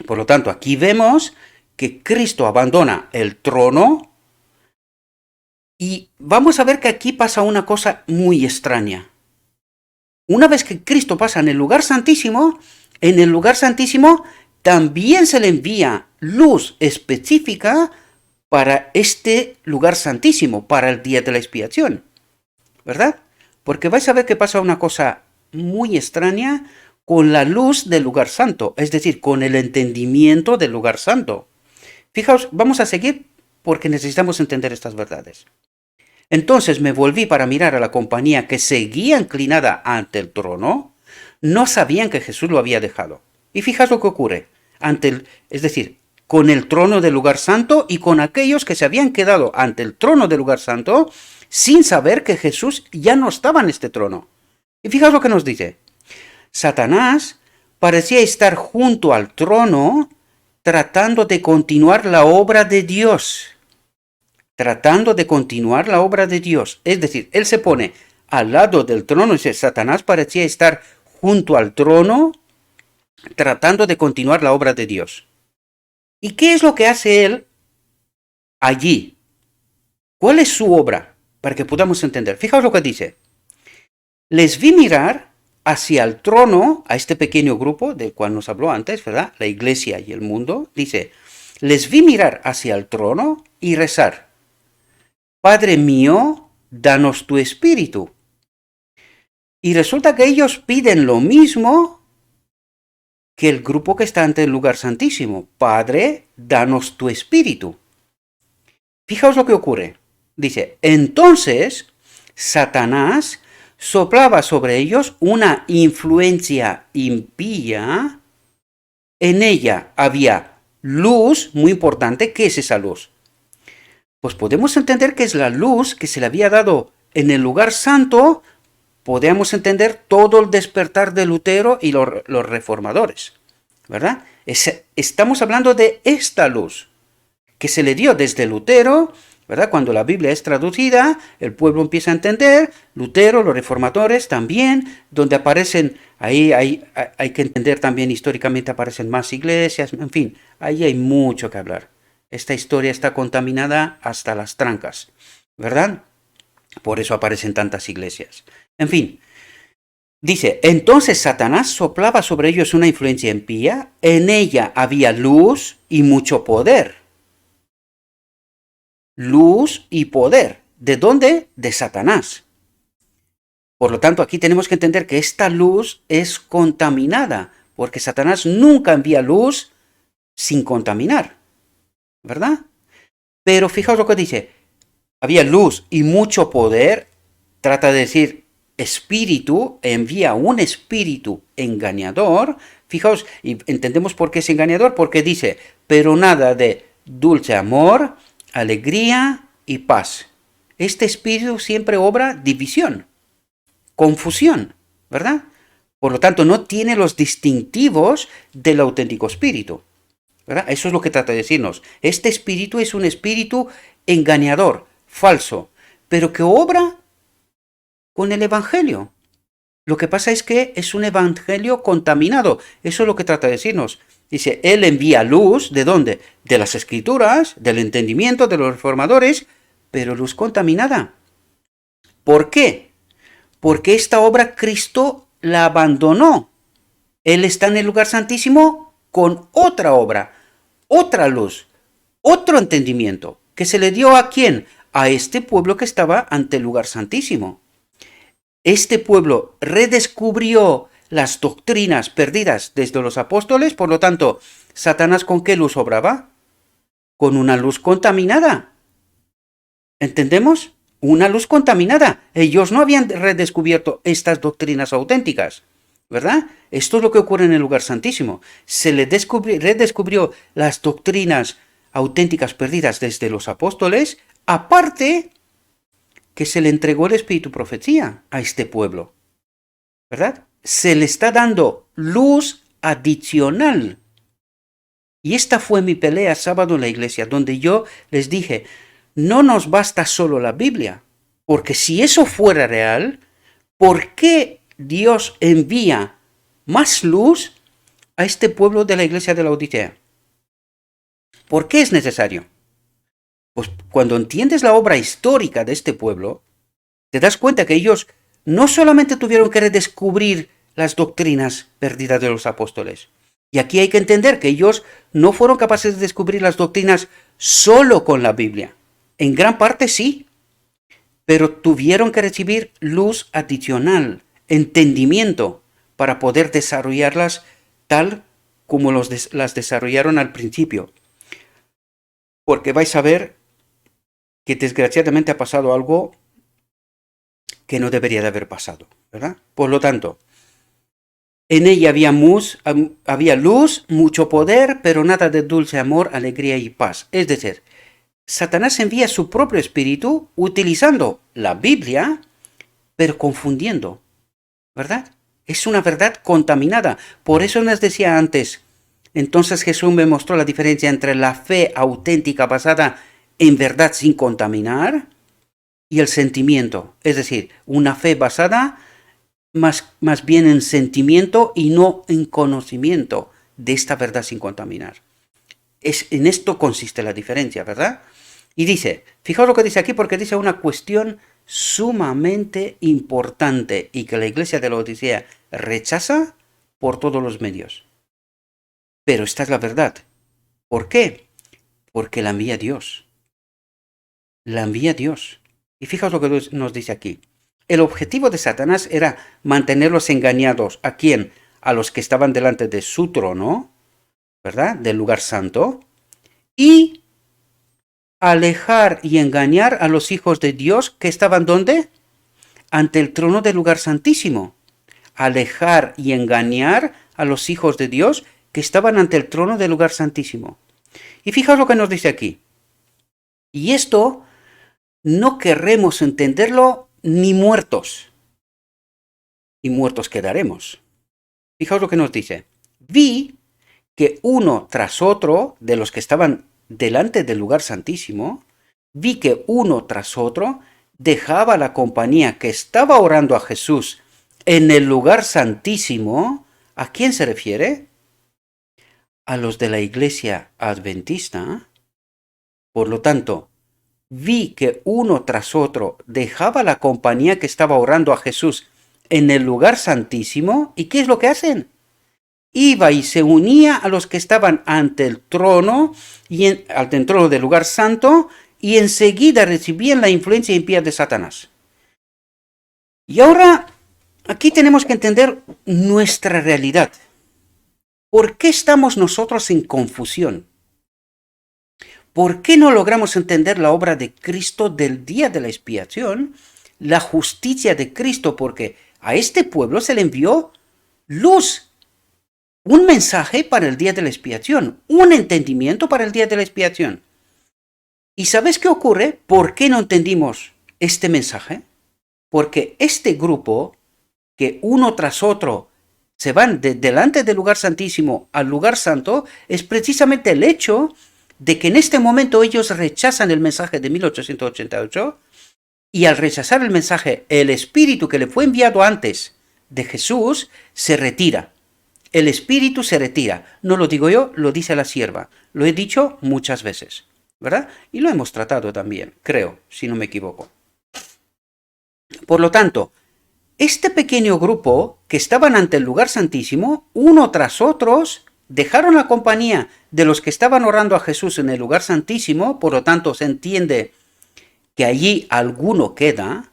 Por lo tanto, aquí vemos que Cristo abandona el trono y vamos a ver que aquí pasa una cosa muy extraña. Una vez que Cristo pasa en el lugar santísimo también se le envía luz específica para este lugar santísimo, para el día de la expiación, ¿verdad? Porque vais a ver que pasa una cosa muy extraña con la luz del lugar santo, es decir, con el entendimiento del lugar santo. Fijaos, vamos a seguir porque necesitamos entender estas verdades. Entonces me volví para mirar a la compañía que seguía inclinada ante el trono. no sabían que Jesús lo había dejado. Y fijaos lo que ocurre, es decir, con el trono del lugar santo y con aquellos que se habían quedado ante el trono del lugar santo sin saber que Jesús ya no estaba en este trono. Y fijaos lo que nos dice. Satanás parecía estar junto al trono tratando de continuar la obra de Dios. Tratando de continuar la obra de Dios. Es decir, él se pone al lado del trono y dice, Satanás parecía estar junto al trono tratando de continuar la obra de Dios. ¿Y qué es lo que hace él allí? ¿Cuál es su obra? Para que podamos entender. Fijaos lo que dice. Les vi mirar hacia el trono, a este pequeño grupo del cual nos habló antes, ¿verdad? La iglesia y el mundo. Dice, les vi mirar hacia el trono y rezar. Padre mío, danos tu espíritu. Y resulta que ellos piden lo mismo que el grupo que está ante el lugar santísimo. Padre, danos tu espíritu. Fijaos lo que ocurre. Dice, entonces Satanás soplaba sobre ellos una influencia impía. En ella había luz, muy importante. ¿Qué es esa luz? Pues podemos entender que es la luz que se le había dado en el lugar santo. Podemos entender todo el despertar de Lutero y los reformadores, ¿verdad? Estamos hablando de esta luz que se le dio desde Lutero, ¿verdad? Cuando la Biblia es traducida, el pueblo empieza a entender, Lutero, los reformadores también, donde aparecen, ahí hay que entender también históricamente aparecen más iglesias, en fin, ahí hay mucho que hablar. Esta historia está contaminada hasta las trancas, ¿verdad? Por eso aparecen tantas iglesias. En fin, dice, entonces Satanás soplaba sobre ellos una influencia impía, en ella había luz y mucho poder. Luz y poder. ¿De dónde? De Satanás. Por lo tanto, aquí tenemos que entender que esta luz es contaminada, porque Satanás nunca envía luz sin contaminar, ¿verdad? Pero fijaos lo que dice, había luz y mucho poder, trata de decir espíritu, envía un espíritu engañador. Fijaos, y entendemos por qué es engañador, porque dice, pero nada de dulce amor, alegría y paz. Este espíritu siempre obra división, confusión, ¿verdad? Por lo tanto, no tiene los distintivos del auténtico espíritu, ¿verdad? Eso es lo que trata de decirnos. Este espíritu es un espíritu engañador, falso, pero que obra con el evangelio. Lo que pasa es que es un evangelio contaminado. Eso es lo que trata de decirnos. Dice, él envía luz, ¿de dónde? De las escrituras, del entendimiento de los reformadores, pero luz contaminada. ¿Por qué? Porque esta obra Cristo la abandonó. Él está en el lugar santísimo con otra obra, otra luz, otro entendimiento, que se le dio ¿a quién? A este pueblo que estaba ante el lugar santísimo. Este pueblo redescubrió las doctrinas perdidas desde los apóstoles, por lo tanto, ¿Satanás con qué luz obraba? Con una luz contaminada. ¿Entendemos? Una luz contaminada. Ellos no habían redescubierto estas doctrinas auténticas, ¿verdad? Esto es lo que ocurre en el lugar santísimo. Se le redescubrió las doctrinas auténticas perdidas desde los apóstoles, aparte que se le entregó el espíritu profecía a este pueblo, ¿verdad? Se le está dando luz adicional. Y esta fue mi pelea sábado en la iglesia, donde yo les dije, no nos basta solo la Biblia, porque si eso fuera real, ¿por qué Dios envía más luz a este pueblo de la iglesia de Laodicea? ¿Por qué es necesario? Pues cuando entiendes la obra histórica de este pueblo, te das cuenta que ellos no solamente tuvieron que redescubrir las doctrinas perdidas de los apóstoles. Y aquí hay que entender que ellos no fueron capaces de descubrir las doctrinas solo con la Biblia. En gran parte sí, pero tuvieron que recibir luz adicional, entendimiento, para poder desarrollarlas tal como las desarrollaron al principio. Porque vais a ver que desgraciadamente ha pasado algo que no debería de haber pasado, ¿verdad? Por lo tanto, En ella había luz, mucho poder, pero nada de dulce amor, alegría y paz. Es decir, Satanás envía su propio espíritu utilizando la Biblia, pero confundiendo, ¿verdad? Es una verdad contaminada. Por eso les decía antes, entonces Jesús me mostró la diferencia entre la fe auténtica basada en verdad sin contaminar y el sentimiento. Es decir, una fe basada más bien en sentimiento y no en conocimiento de esta verdad sin contaminar. En esto consiste la diferencia, ¿verdad? Y dice, fijaos lo que dice aquí porque dice una cuestión sumamente importante y que la iglesia de la Odisea rechaza por todos los medios. Pero esta es la verdad. ¿Por qué? Porque la envía Dios. La envía Dios. Y fijaos lo que nos dice aquí. El objetivo de Satanás era mantenerlos engañados. ¿A quién? A los que estaban delante de su trono, ¿verdad? Del lugar santo. Y alejar y engañar a los hijos de Dios que estaban ¿dónde? Ante el trono del lugar santísimo. Alejar y engañar a los hijos de Dios que estaban ante el trono del lugar santísimo. Y fijaos lo que nos dice aquí. Y esto no querremos entenderlo ni muertos. Y muertos quedaremos. Fijaos lo que nos dice. Vi que uno tras otro de los que estaban delante del lugar santísimo, vi que uno tras otro dejaba la compañía que estaba orando a Jesús en el lugar santísimo. ¿A quién se refiere? A los de la iglesia adventista. Por lo tanto, vi que uno tras otro dejaba la compañía que estaba orando a Jesús en el lugar santísimo. ¿Y qué es lo que hacen? Iba y se unía a los que estaban ante el trono, ante el trono del lugar santo, y enseguida recibían la influencia impía de Satanás. Y ahora, aquí tenemos que entender nuestra realidad. ¿Por qué estamos nosotros en confusión? ¿Por qué no logramos entender la obra de Cristo del día de la expiación? La justicia de Cristo, porque a este pueblo se le envió luz. Un mensaje para el día de la expiación, un entendimiento para el día de la expiación. ¿Y sabes qué ocurre? ¿Por qué no entendimos este mensaje? Porque este grupo, que uno tras otro se van delante del lugar santísimo al lugar santo, es precisamente el hecho de que en este momento ellos rechazan el mensaje de 1888 y al rechazar el mensaje, el espíritu que le fue enviado antes de Jesús se retira. El espíritu se retira. No lo digo yo, lo dice la sierva. Lo he dicho muchas veces, ¿verdad? Y lo hemos tratado también, creo, si no me equivoco. Por lo tanto, este pequeño grupo que estaban ante el lugar santísimo, uno tras otros, dejaron la compañía de los que estaban orando a Jesús en el lugar santísimo. Por lo tanto, se entiende que allí alguno queda,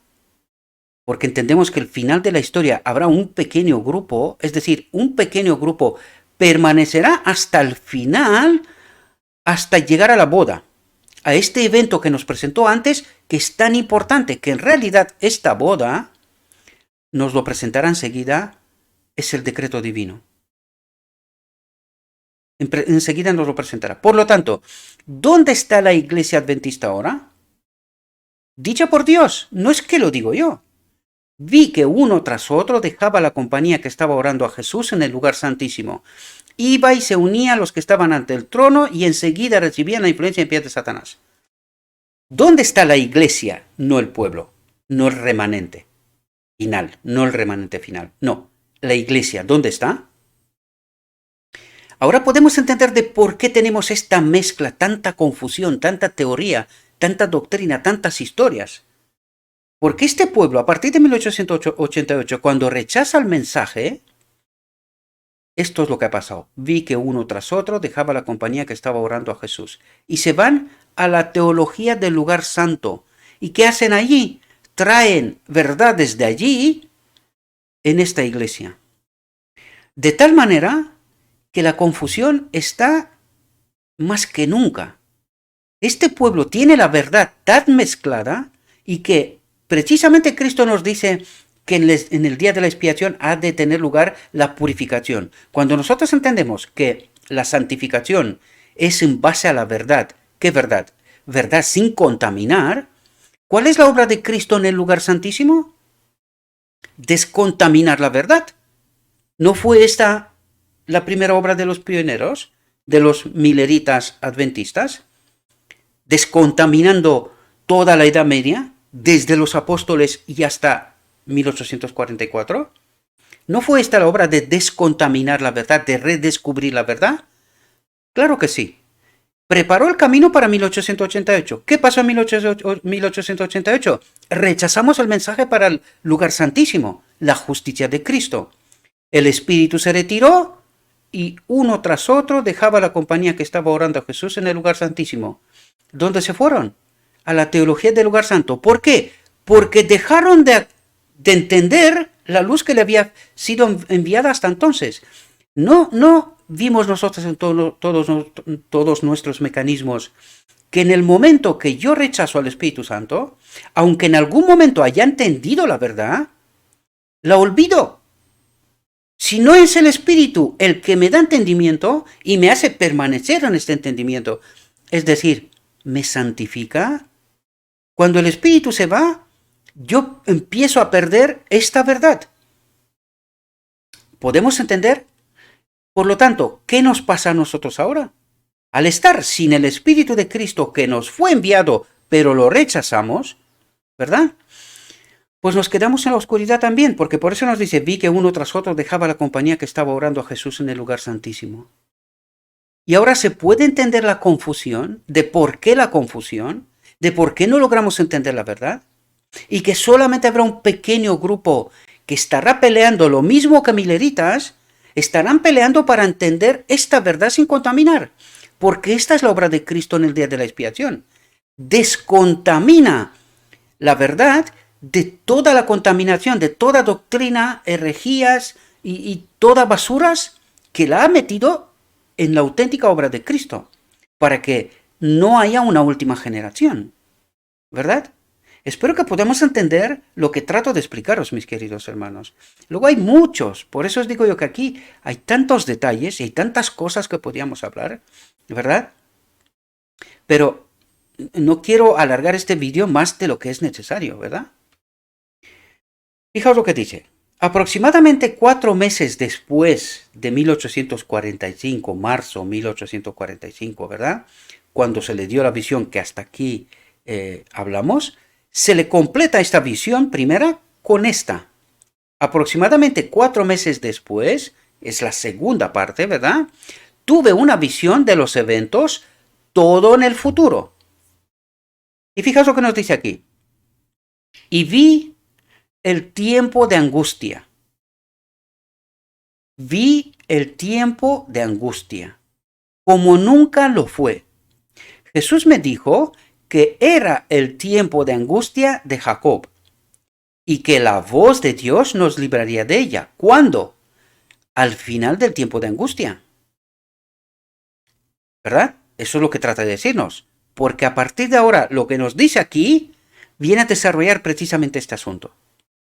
porque entendemos que al final de la historia habrá un pequeño grupo, es decir, un pequeño grupo permanecerá hasta el final, hasta llegar a la boda, a este evento que nos presentó antes, que es tan importante, que en realidad esta boda, nos lo presentará enseguida, es el decreto divino. Enseguida nos lo presentará. Por lo tanto, ¿dónde está la iglesia adventista ahora? Dicha por Dios, no es que lo digo yo. Vi que uno tras otro dejaba la compañía que estaba orando a Jesús en el lugar santísimo. Iba y se unía a los que estaban ante el trono y enseguida recibían la influencia impía de Satanás. ¿Dónde está la iglesia? No el pueblo, no el remanente final, no el remanente final. No, la iglesia, ¿dónde está? Ahora podemos entender de por qué tenemos esta mezcla, tanta confusión, tanta teoría, tanta doctrina, tantas historias. Porque este pueblo, a partir de 1888, cuando rechaza el mensaje, esto es lo que ha pasado. Vi que uno tras otro dejaba la compañía que estaba orando a Jesús. Y se van a la teología del lugar santo. ¿Y qué hacen allí? Traen verdades de allí en esta iglesia. De tal manera que la confusión está más que nunca. Este pueblo tiene la verdad tan mezclada y que precisamente Cristo nos dice que en el día de la expiación ha de tener lugar la purificación. Cuando nosotros entendemos que la santificación es en base a la verdad, ¿qué verdad? Verdad sin contaminar. ¿Cuál es la obra de Cristo en el lugar santísimo? Descontaminar la verdad. ¿No fue esta la primera obra de los pioneros, de los mileritas adventistas? Descontaminando toda la Edad Media, desde los apóstoles y hasta 1844. ¿No fue esta la obra de descontaminar la verdad, de redescubrir la verdad? Claro que sí. Preparó el camino para 1888. ¿Qué pasó en 1888? Rechazamos el mensaje para el lugar santísimo, la justicia de Cristo. El Espíritu se retiró y uno tras otro dejaba la compañía que estaba orando a Jesús en el lugar santísimo. ¿Dónde se fueron? A la teología del lugar santo. ¿Por qué? Porque dejaron de entender la luz que le había sido enviada hasta entonces. No vimos nosotros en todos nuestros mecanismos que en el momento que yo rechazo al Espíritu Santo, aunque en algún momento haya entendido la verdad, la olvido. Si no es el Espíritu el que me da entendimiento y me hace permanecer en este entendimiento, es decir, me santifica, cuando el Espíritu se va, yo empiezo a perder esta verdad. ¿Podemos entender? Por lo tanto, ¿qué nos pasa a nosotros ahora? Al estar sin el Espíritu de Cristo que nos fue enviado, pero lo rechazamos, ¿verdad? Pues nos quedamos en la oscuridad también, porque por eso nos dice, vi que uno tras otro dejaba la compañía que estaba orando a Jesús en el lugar santísimo. Y ahora se puede entender la confusión, de por qué la confusión, de por qué no logramos entender la verdad, y que solamente habrá un pequeño grupo que estará peleando lo mismo que mileritas, estarán peleando para entender esta verdad sin contaminar, porque esta es la obra de Cristo en el día de la expiación. Descontamina la verdad de toda la contaminación, de toda doctrina, herejías y toda basuras que la ha metido en la auténtica obra de Cristo, para que no haya una última generación, ¿verdad? Espero que podamos entender lo que trato de explicaros, mis queridos hermanos. Luego hay muchos, por eso os digo yo que aquí hay tantos detalles y hay tantas cosas que podríamos hablar, ¿verdad? Pero no quiero alargar este vídeo más de lo que es necesario, ¿verdad? Fijaos lo que dice. Aproximadamente 4 meses después de 1845, marzo 1845, ¿verdad? Cuando se le dio la visión que hasta aquí hablamos, se le completa esta visión primera con esta. Aproximadamente 4 meses después, es la segunda parte, ¿verdad? Tuve una visión de los eventos, todo en el futuro. Y fijaos lo que nos dice aquí. Y vi el tiempo de angustia. Vi el tiempo de angustia, como nunca lo fue. Jesús me dijo que era el tiempo de angustia de Jacob y que la voz de Dios nos libraría de ella. ¿Cuándo? Al final del tiempo de angustia. ¿Verdad? Eso es lo que trata de decirnos. Porque a partir de ahora, lo que nos dice aquí, viene a desarrollar precisamente este asunto.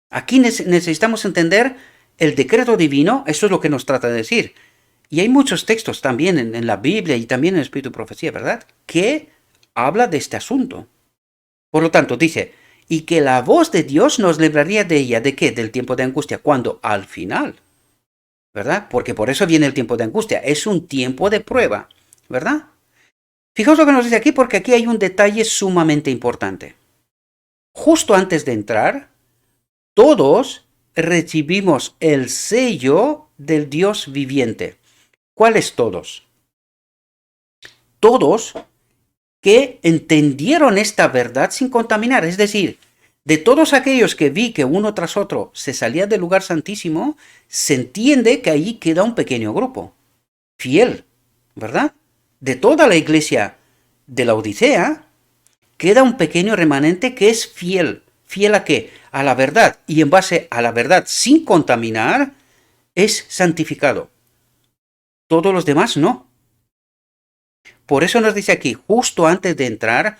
Aquí necesitamos entender el decreto divino, eso es lo que nos trata de decir. Y hay muchos textos también en la Biblia y también en el Espíritu de Profecía, ¿verdad? Que habla de este asunto. Por lo tanto, dice, y que la voz de Dios nos libraría de ella. ¿De qué? Del tiempo de angustia. ¿Cuándo? Al final. ¿Verdad? Porque por eso viene el tiempo de angustia. Es un tiempo de prueba. ¿Verdad? Fijaos lo que nos dice aquí, porque aquí hay un detalle sumamente importante. Justo antes de entrar, todos recibimos el sello del Dios viviente. ¿Cuáles todos? Todos que entendieron esta verdad sin contaminar. Es decir, de todos aquellos que vi que uno tras otro se salía del lugar santísimo, se entiende que ahí queda un pequeño grupo, fiel, ¿verdad? De toda la iglesia de la Odisea, queda un pequeño remanente que es fiel. ¿Fiel a qué? A la verdad. Y en base a la verdad sin contaminar, es santificado. Todos los demás no. Por eso nos dice aquí, justo antes de entrar,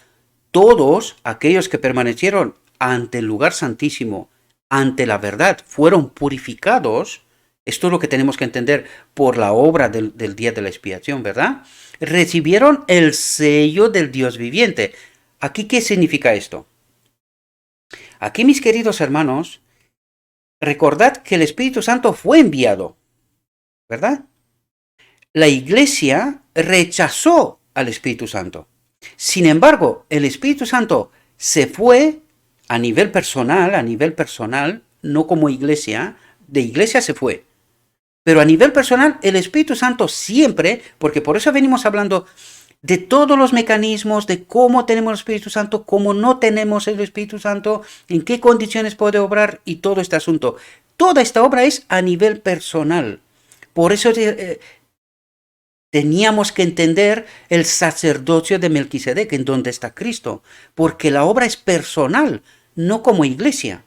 todos aquellos que permanecieron ante el lugar santísimo ante la verdad, fueron purificados. Esto es lo que tenemos que entender por la obra del día de la expiación, ¿verdad? Recibieron el sello del Dios viviente. ¿Aquí qué significa esto? Aquí, mis queridos hermanos, recordad que el Espíritu Santo fue enviado, ¿verdad? La iglesia rechazó al Espíritu Santo. Sin embargo, el Espíritu Santo se fue a nivel personal, no como iglesia, de iglesia se fue. Pero a nivel personal, el Espíritu Santo siempre, porque por eso venimos hablando de todos los mecanismos, de cómo tenemos el Espíritu Santo, cómo no tenemos el Espíritu Santo, en qué condiciones puede obrar y todo este asunto. Toda esta obra es a nivel personal. Por eso teníamos que entender el sacerdocio de Melquisedec, en donde está Cristo, porque la obra es personal, no como iglesia.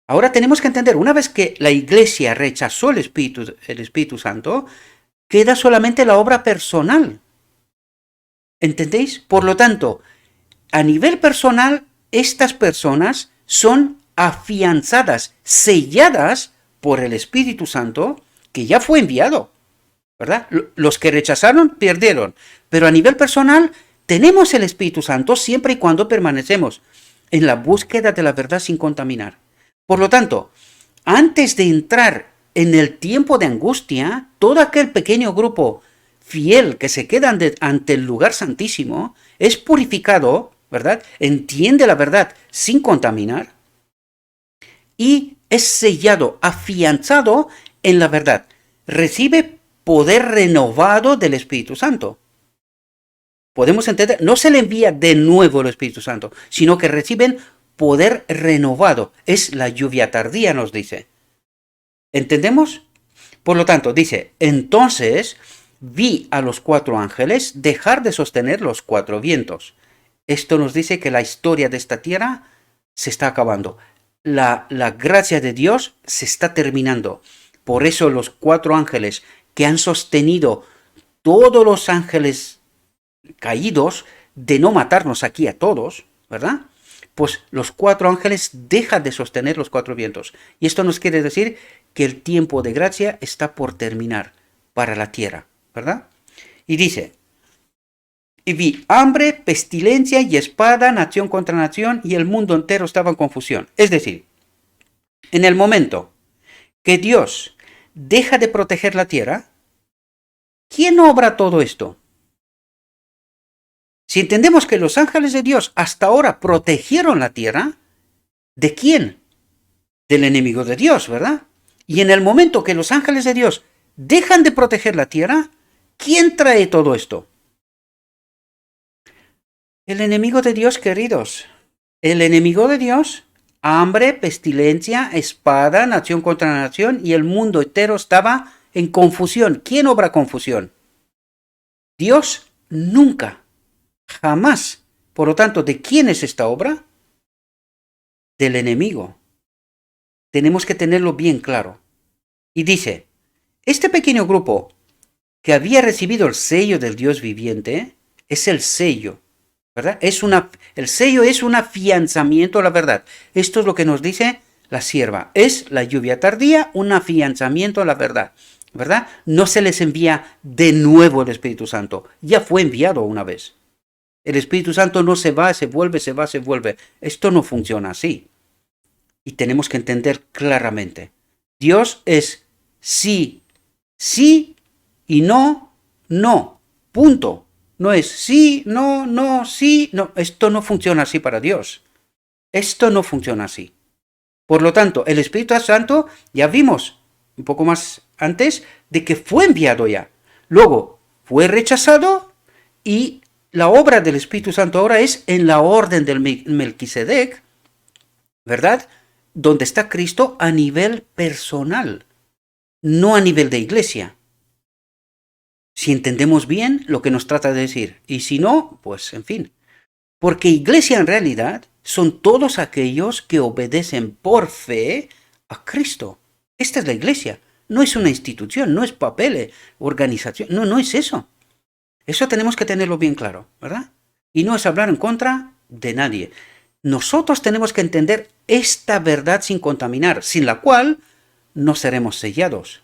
Ahora tenemos que entender, una vez que la iglesia rechazó el Espíritu Santo, queda solamente la obra personal. ¿Entendéis? Por lo tanto, a nivel personal, estas personas son afianzadas, selladas por el Espíritu Santo, que ya fue enviado, ¿verdad? Los que rechazaron, perdieron. Pero a nivel personal, tenemos el Espíritu Santo siempre y cuando permanecemos en la búsqueda de la verdad sin contaminar. Por lo tanto, antes de entrar en el tiempo de angustia, todo aquel pequeño grupo fiel que se queda ante el lugar santísimo es purificado, ¿verdad? Entiende la verdad sin contaminar y es sellado, afianzado en la verdad. Recibe poder renovado del Espíritu Santo. Podemos entender, no se le envía de nuevo el Espíritu Santo, sino que reciben poder renovado. Es la lluvia tardía, nos dice. ¿Entendemos? Por lo tanto, dice, entonces vi a los 4 ángeles dejar de sostener los 4 vientos. Esto nos dice que la historia de esta tierra se está acabando. La gracia de Dios se está terminando. Por eso los 4 ángeles que han sostenido todos los ángeles caídos de no matarnos aquí a todos, ¿verdad? Pues los 4 ángeles dejan de sostener los 4 vientos. Y esto nos quiere decir que el tiempo de gracia está por terminar para la tierra, ¿verdad? Y dice, y vi hambre, pestilencia y espada, nación contra nación, y el mundo entero estaba en confusión. Es decir, en el momento que Dios deja de proteger la tierra, ¿quién obra todo esto? Si entendemos que los ángeles de Dios hasta ahora protegieron la tierra, ¿de quién? Del enemigo de Dios, ¿verdad? Y en el momento que los ángeles de Dios dejan de proteger la tierra, ¿quién trae todo esto? El enemigo de Dios, queridos. El enemigo de Dios, hambre, pestilencia, espada, nación contra nación, y el mundo entero estaba en confusión. ¿Quién obra confusión? Dios nunca. Jamás. Por lo tanto, ¿de quién es esta obra? Del enemigo. Tenemos que tenerlo bien claro. Y dice, este pequeño grupo que había recibido el sello del Dios viviente, es el sello, ¿verdad? El sello es un afianzamiento a la verdad. Esto es lo que nos dice la sierva. Es la lluvia tardía, un afianzamiento a la verdad, ¿verdad? No se les envía de nuevo el Espíritu Santo. Ya fue enviado una vez. El Espíritu Santo no se va, se vuelve, se va, se vuelve. Esto no funciona así. Y tenemos que entender claramente. Dios es sí, sí y no, no. Punto. No es sí, no, no, sí, no. Esto no funciona así para Dios. Esto no funciona así. Por lo tanto, el Espíritu Santo, ya vimos un poco más antes, de que fue enviado ya. Luego, fue rechazado y la obra del Espíritu Santo ahora es en la orden del Melquisedec, ¿verdad? Donde está Cristo a nivel personal, no a nivel de iglesia. Si entendemos bien lo que nos trata de decir. Y si no, pues en fin. Porque iglesia en realidad son todos aquellos que obedecen por fe a Cristo. Esta es la iglesia. No es una institución, no es papel, organización. No, no es eso. Eso tenemos que tenerlo bien claro, ¿verdad? Y no es hablar en contra de nadie. Nosotros tenemos que entender esta verdad sin contaminar, sin la cual no seremos sellados.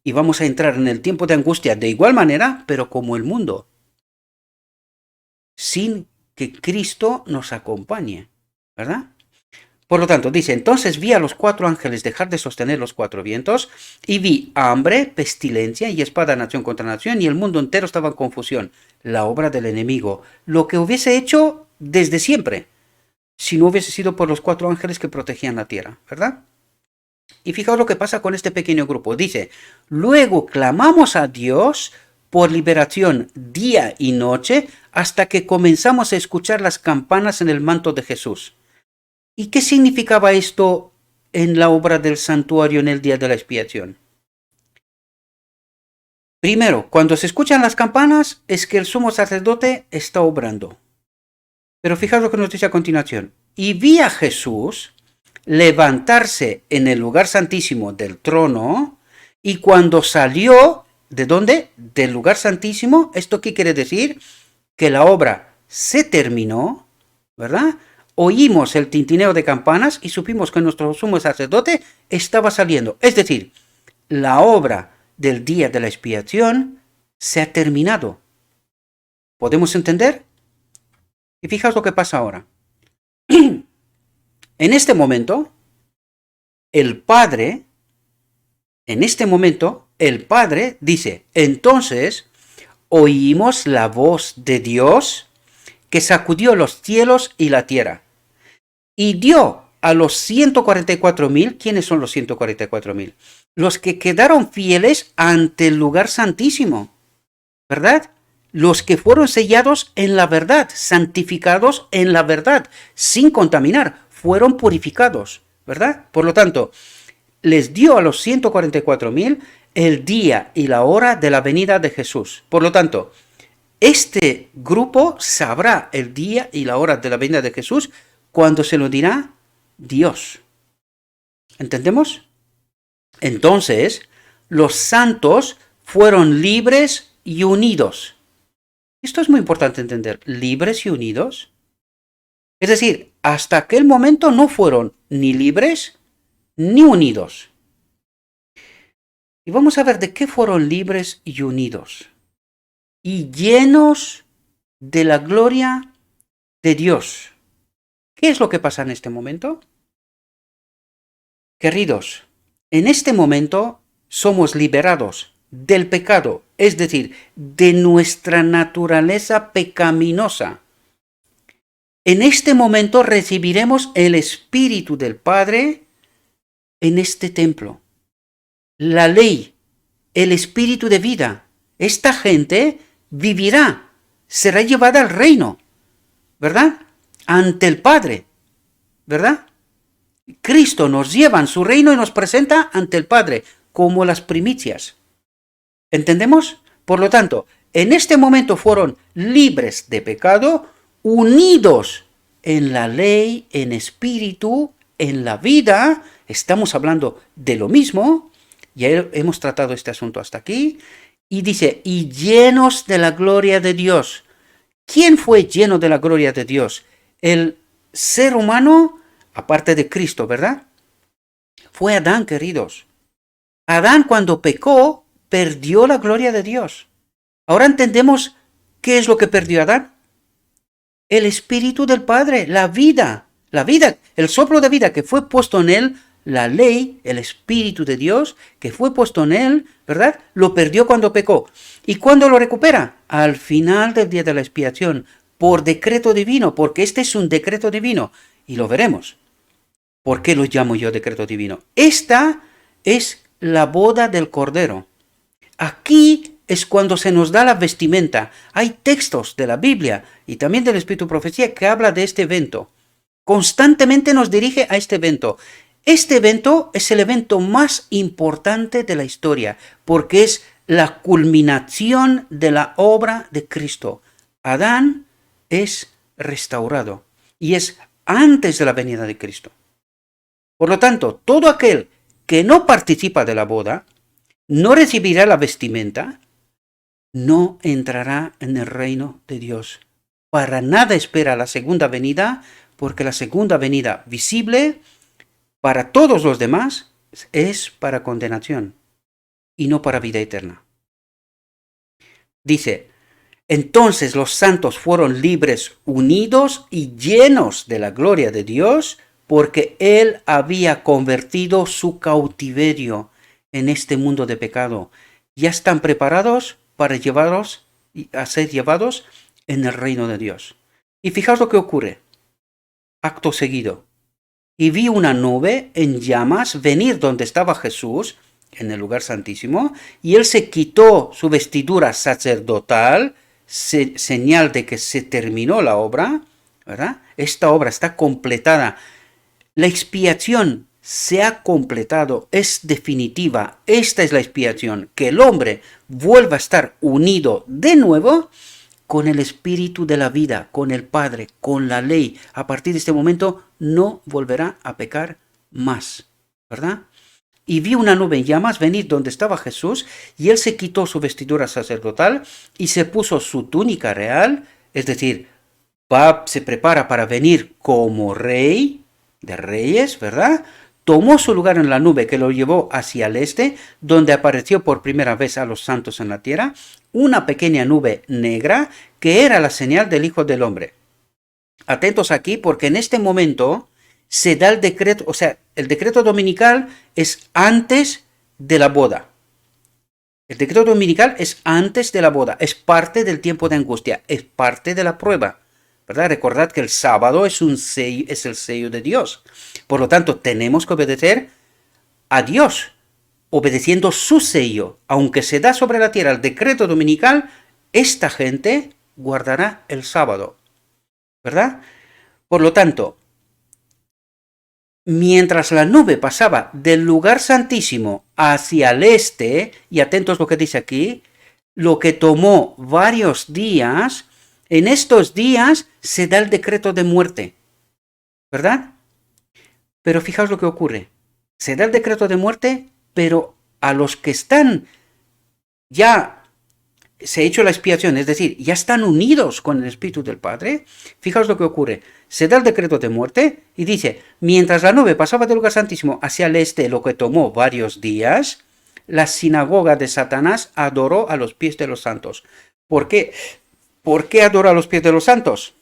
Y vamos a entrar en el tiempo de angustia de igual manera, pero como el mundo, sin que Cristo nos acompañe, ¿verdad? Por lo tanto, dice, entonces vi a los 4 ángeles dejar de sostener los 4 vientos, y vi hambre, pestilencia y espada nación contra nación, y el mundo entero estaba en confusión, la obra del enemigo, lo que hubiese hecho desde siempre, si no hubiese sido por los 4 ángeles que protegían la tierra, ¿verdad? Y fijaos lo que pasa con este pequeño grupo. Dice, luego clamamos a Dios por liberación día y noche hasta que comenzamos a escuchar las campanas en el manto de Jesús. ¿Y qué significaba esto en la obra del santuario en el día de la expiación? Primero, cuando se escuchan las campanas es que el sumo sacerdote está obrando. Pero fijaos lo que nos dice a continuación. Y vi a Jesús levantarse en el lugar santísimo del trono, y cuando salió, ¿de dónde? Del lugar santísimo. ¿Esto qué quiere decir? Que la obra se terminó, ¿verdad? Oímos el tintineo de campanas y supimos que nuestro sumo sacerdote estaba saliendo. Es decir, la obra del día de la expiación se ha terminado. ¿Podemos entender? Y fijaos lo que pasa ahora. En este momento, el Padre dice, entonces oímos la voz de Dios que sacudió los cielos y la tierra, y dio a los 144,000, ¿quiénes son los 144,000? Los que quedaron fieles ante el lugar santísimo, ¿verdad? Los que fueron sellados en la verdad, santificados en la verdad, sin contaminar, fueron purificados, ¿verdad? Por lo tanto, les dio a los 144,000 el día y la hora de la venida de Jesús. Por lo tanto, este grupo sabrá el día y la hora de la venida de Jesús cuando se lo dirá Dios. ¿Entendemos? Entonces, los santos fueron libres y unidos. Esto es muy importante entender, libres y unidos. Es decir, hasta aquel momento no fueron ni libres ni unidos. Y vamos a ver de qué fueron libres y unidos. Y llenos de la gloria de Dios. ¿Qué es lo que pasa en este momento? Queridos, en este momento somos liberados del pecado, es decir, de nuestra naturaleza pecaminosa. En este momento recibiremos el Espíritu del Padre en este templo. La ley, el Espíritu de vida. Esta gente vivirá, será llevada al reino, ¿verdad? Ante el Padre, ¿verdad? Cristo nos lleva en su reino y nos presenta ante el Padre como las primicias. ¿Entendemos? Por lo tanto, en este momento fueron libres de pecado, unidos en la ley, en espíritu, en la vida. Estamos hablando de lo mismo. Ya hemos tratado este asunto hasta aquí. Y dice, y llenos de la gloria de Dios. ¿Quién fue lleno de la gloria de Dios? El ser humano, aparte de Cristo, ¿verdad? Fue Adán, queridos. Adán, cuando pecó, perdió la gloria de Dios. Ahora entendemos qué es lo que perdió Adán. El Espíritu del Padre, la vida, el soplo de vida que fue puesto en él, la ley, el Espíritu de Dios que fue puesto en él, ¿verdad? Lo perdió cuando pecó. ¿Y cuándo lo recupera? Al final del día de la expiación, por decreto divino, porque este es un decreto divino. Y lo veremos. ¿Por qué lo llamo yo decreto divino? Esta es la boda del Cordero. Aquí es cuando se nos da la vestimenta. Hay textos de la Biblia y también del Espíritu de Profecía que habla de este evento. Constantemente nos dirige a este evento. Este evento es el evento más importante de la historia porque es la culminación de la obra de Cristo. Adán es restaurado y es antes de la venida de Cristo. Por lo tanto, todo aquel que no participa de la boda, no recibirá la vestimenta, no entrará en el reino de Dios. para nada espera la segunda venida, porque la segunda venida visible para todos los demás es para condenación y no para vida eterna. Dice, entonces los santos fueron libres, unidos y llenos de la gloria de Dios, porque Él había convertido su cautiverio en este mundo de pecado. Ya están preparados para a ser llevados en el reino de Dios. Y fijaos lo que ocurre. Acto seguido. Y vi una nube en llamas venir donde estaba Jesús, en el lugar santísimo, y Él se quitó su vestidura sacerdotal, señal de que se terminó la obra, ¿verdad? Esta obra está completada. La expiación se ha completado, es definitiva. Esta es la expiación, que el hombre vuelva a estar unido de nuevo con el espíritu de la vida, con el Padre, con la ley. A partir de este momento no volverá a pecar más, ¿verdad? Y vi una nube en llamas venir donde estaba Jesús, y Él se quitó su vestidura sacerdotal y se puso su túnica real, es decir, se prepara para venir como rey de reyes, ¿verdad? Tomó su lugar en la nube que lo llevó hacia el este, donde apareció por primera vez a los santos en la tierra, una pequeña nube negra que era la señal del Hijo del Hombre. Atentos aquí, porque en este momento se da el decreto, o sea, el decreto dominical es antes de la boda. El decreto dominical es antes de la boda, es parte del tiempo de angustia, es parte de la prueba, ¿verdad? Recordad que el sábado es el sello de Dios. Por lo tanto, tenemos que obedecer a Dios, obedeciendo su sello. Aunque se da sobre la tierra el decreto dominical, esta gente guardará el sábado, ¿verdad? Por lo tanto, mientras la nube pasaba del lugar santísimo hacia el este, y atentos lo que dice aquí, lo que tomó varios días, en estos días se da el decreto de muerte, ¿verdad? Pero fijaos lo que ocurre. Se da el decreto de muerte, pero a los que están ya se ha hecho la expiación, es decir, ya están unidos con el Espíritu del Padre. Fijaos lo que ocurre. Se da el decreto de muerte y dice, mientras la nube pasaba del lugar santísimo hacia el este, lo que tomó varios días, la sinagoga de Satanás adoró a los pies de los santos. ¿Por qué? ¿Por qué adoró a los pies de los santos?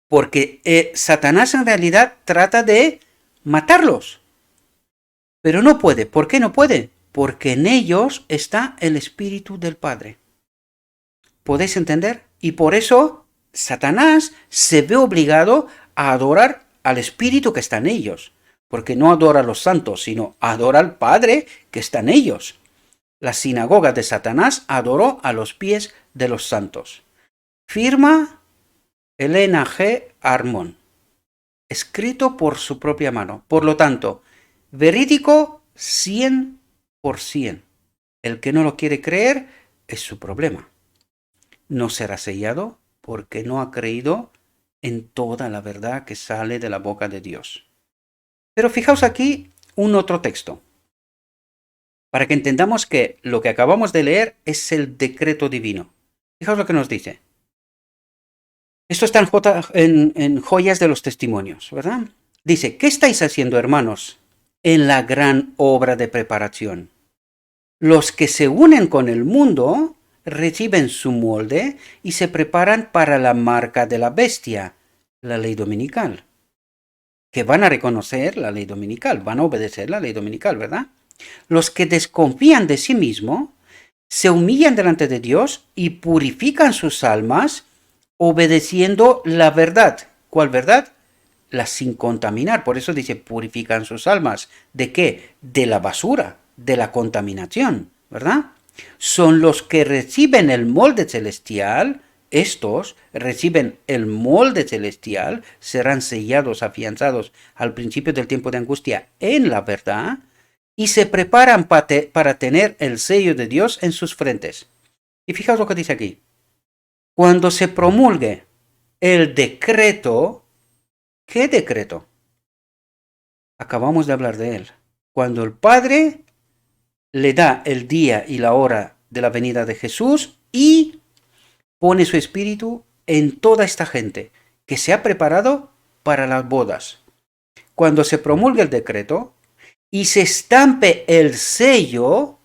Porque Satanás en realidad trata de matarlos. Pero no puede. ¿Por qué no puede? Porque en ellos está el Espíritu del Padre. ¿Podéis entender? Y por eso Satanás se ve obligado a adorar al Espíritu que está en ellos. Porque no adora a los santos, sino adora al Padre que está en ellos. La sinagoga de Satanás adoró a los pies de los santos. Firma Elena G. Armón. Escrito por su propia mano. Por lo tanto, verídico 100%. El que no lo quiere creer es su problema. No será sellado porque no ha creído en toda la verdad que sale de la boca de Dios. Pero fijaos aquí un otro texto, para que entendamos que lo que acabamos de leer es el decreto divino. Fijaos lo que nos dice. Esto está en Joyas de los Testimonios, ¿verdad? Dice, ¿qué estáis haciendo, hermanos, en la gran obra de preparación? Los que se unen con el mundo reciben su molde y se preparan para la marca de la bestia, la ley dominical. Que van a reconocer la ley dominical, van a obedecer la ley dominical, ¿verdad? Los que desconfían de sí mismos se humillan delante de Dios y purifican sus almas obedeciendo la verdad. ¿Cuál verdad? La sin contaminar. Por eso dice, purifican sus almas. ¿De qué? De la basura, de la contaminación, ¿verdad? Son los que reciben el molde celestial. Estos reciben el molde celestial, serán sellados, afianzados al principio del tiempo de angustia en la verdad, y se preparan para tener el sello de Dios en sus frentes. Y fijaos lo que dice aquí. Cuando se promulgue el decreto, ¿qué decreto? Acabamos de hablar de él. Cuando el Padre le da el día y la hora de la venida de Jesús y pone su espíritu en toda esta gente que se ha preparado para las bodas. Cuando se promulgue el decreto y se estampe el sello,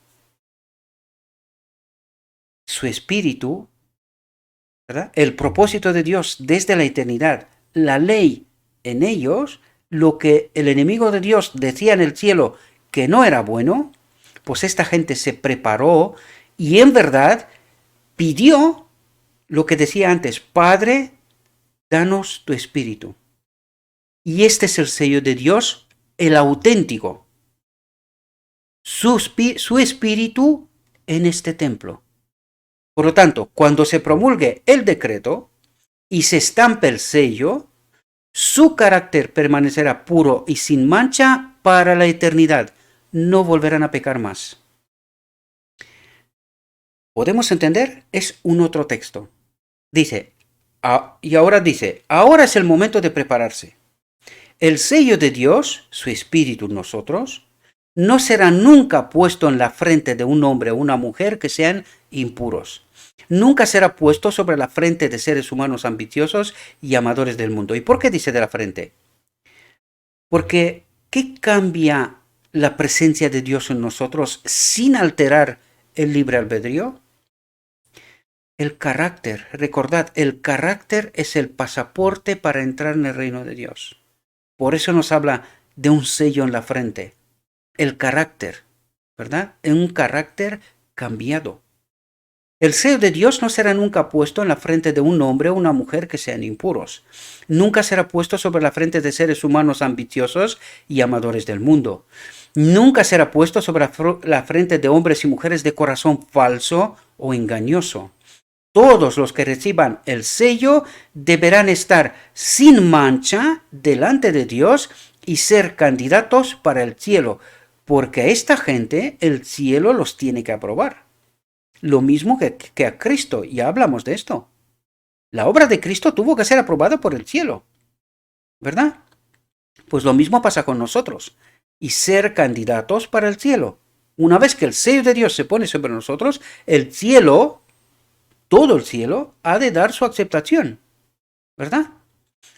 su espíritu, ¿verdad? El propósito de Dios desde la eternidad, la ley en ellos, lo que el enemigo de Dios decía en el cielo que no era bueno, pues esta gente se preparó y en verdad pidió lo que decía antes: Padre, danos tu espíritu. Y este es el sello de Dios, el auténtico. Su espíritu en este templo. Por lo tanto, cuando se promulgue el decreto y se estampe el sello, su carácter permanecerá puro y sin mancha para la eternidad. No volverán a pecar más. ¿Podemos entender? Es un otro texto. Dice, y ahora dice, ahora es el momento de prepararse. El sello de Dios, su espíritu en nosotros, no será nunca puesto en la frente de un hombre o una mujer que sean impuros. Nunca será puesto sobre la frente de seres humanos ambiciosos y amadores del mundo. ¿Y por qué dice de la frente? Porque ¿qué cambia la presencia de Dios en nosotros sin alterar el libre albedrío? El carácter. Recordad, el carácter es el pasaporte para entrar en el reino de Dios. Por eso nos habla de un sello en la frente. El carácter, ¿verdad? Un carácter cambiado. El sello de Dios no será nunca puesto en la frente de un hombre o una mujer que sean impuros. Nunca será puesto sobre la frente de seres humanos ambiciosos y amadores del mundo. Nunca será puesto sobre la frente de hombres y mujeres de corazón falso o engañoso. Todos los que reciban el sello deberán estar sin mancha delante de Dios y ser candidatos para el cielo, porque a esta gente el cielo los tiene que aprobar. Lo mismo que a Cristo, ya hablamos de esto. La obra de Cristo tuvo que ser aprobada por el cielo, ¿verdad? Pues lo mismo pasa con nosotros, y ser candidatos para el cielo. Una vez que el sello de Dios se pone sobre nosotros, el cielo, todo el cielo, ha de dar su aceptación, ¿verdad?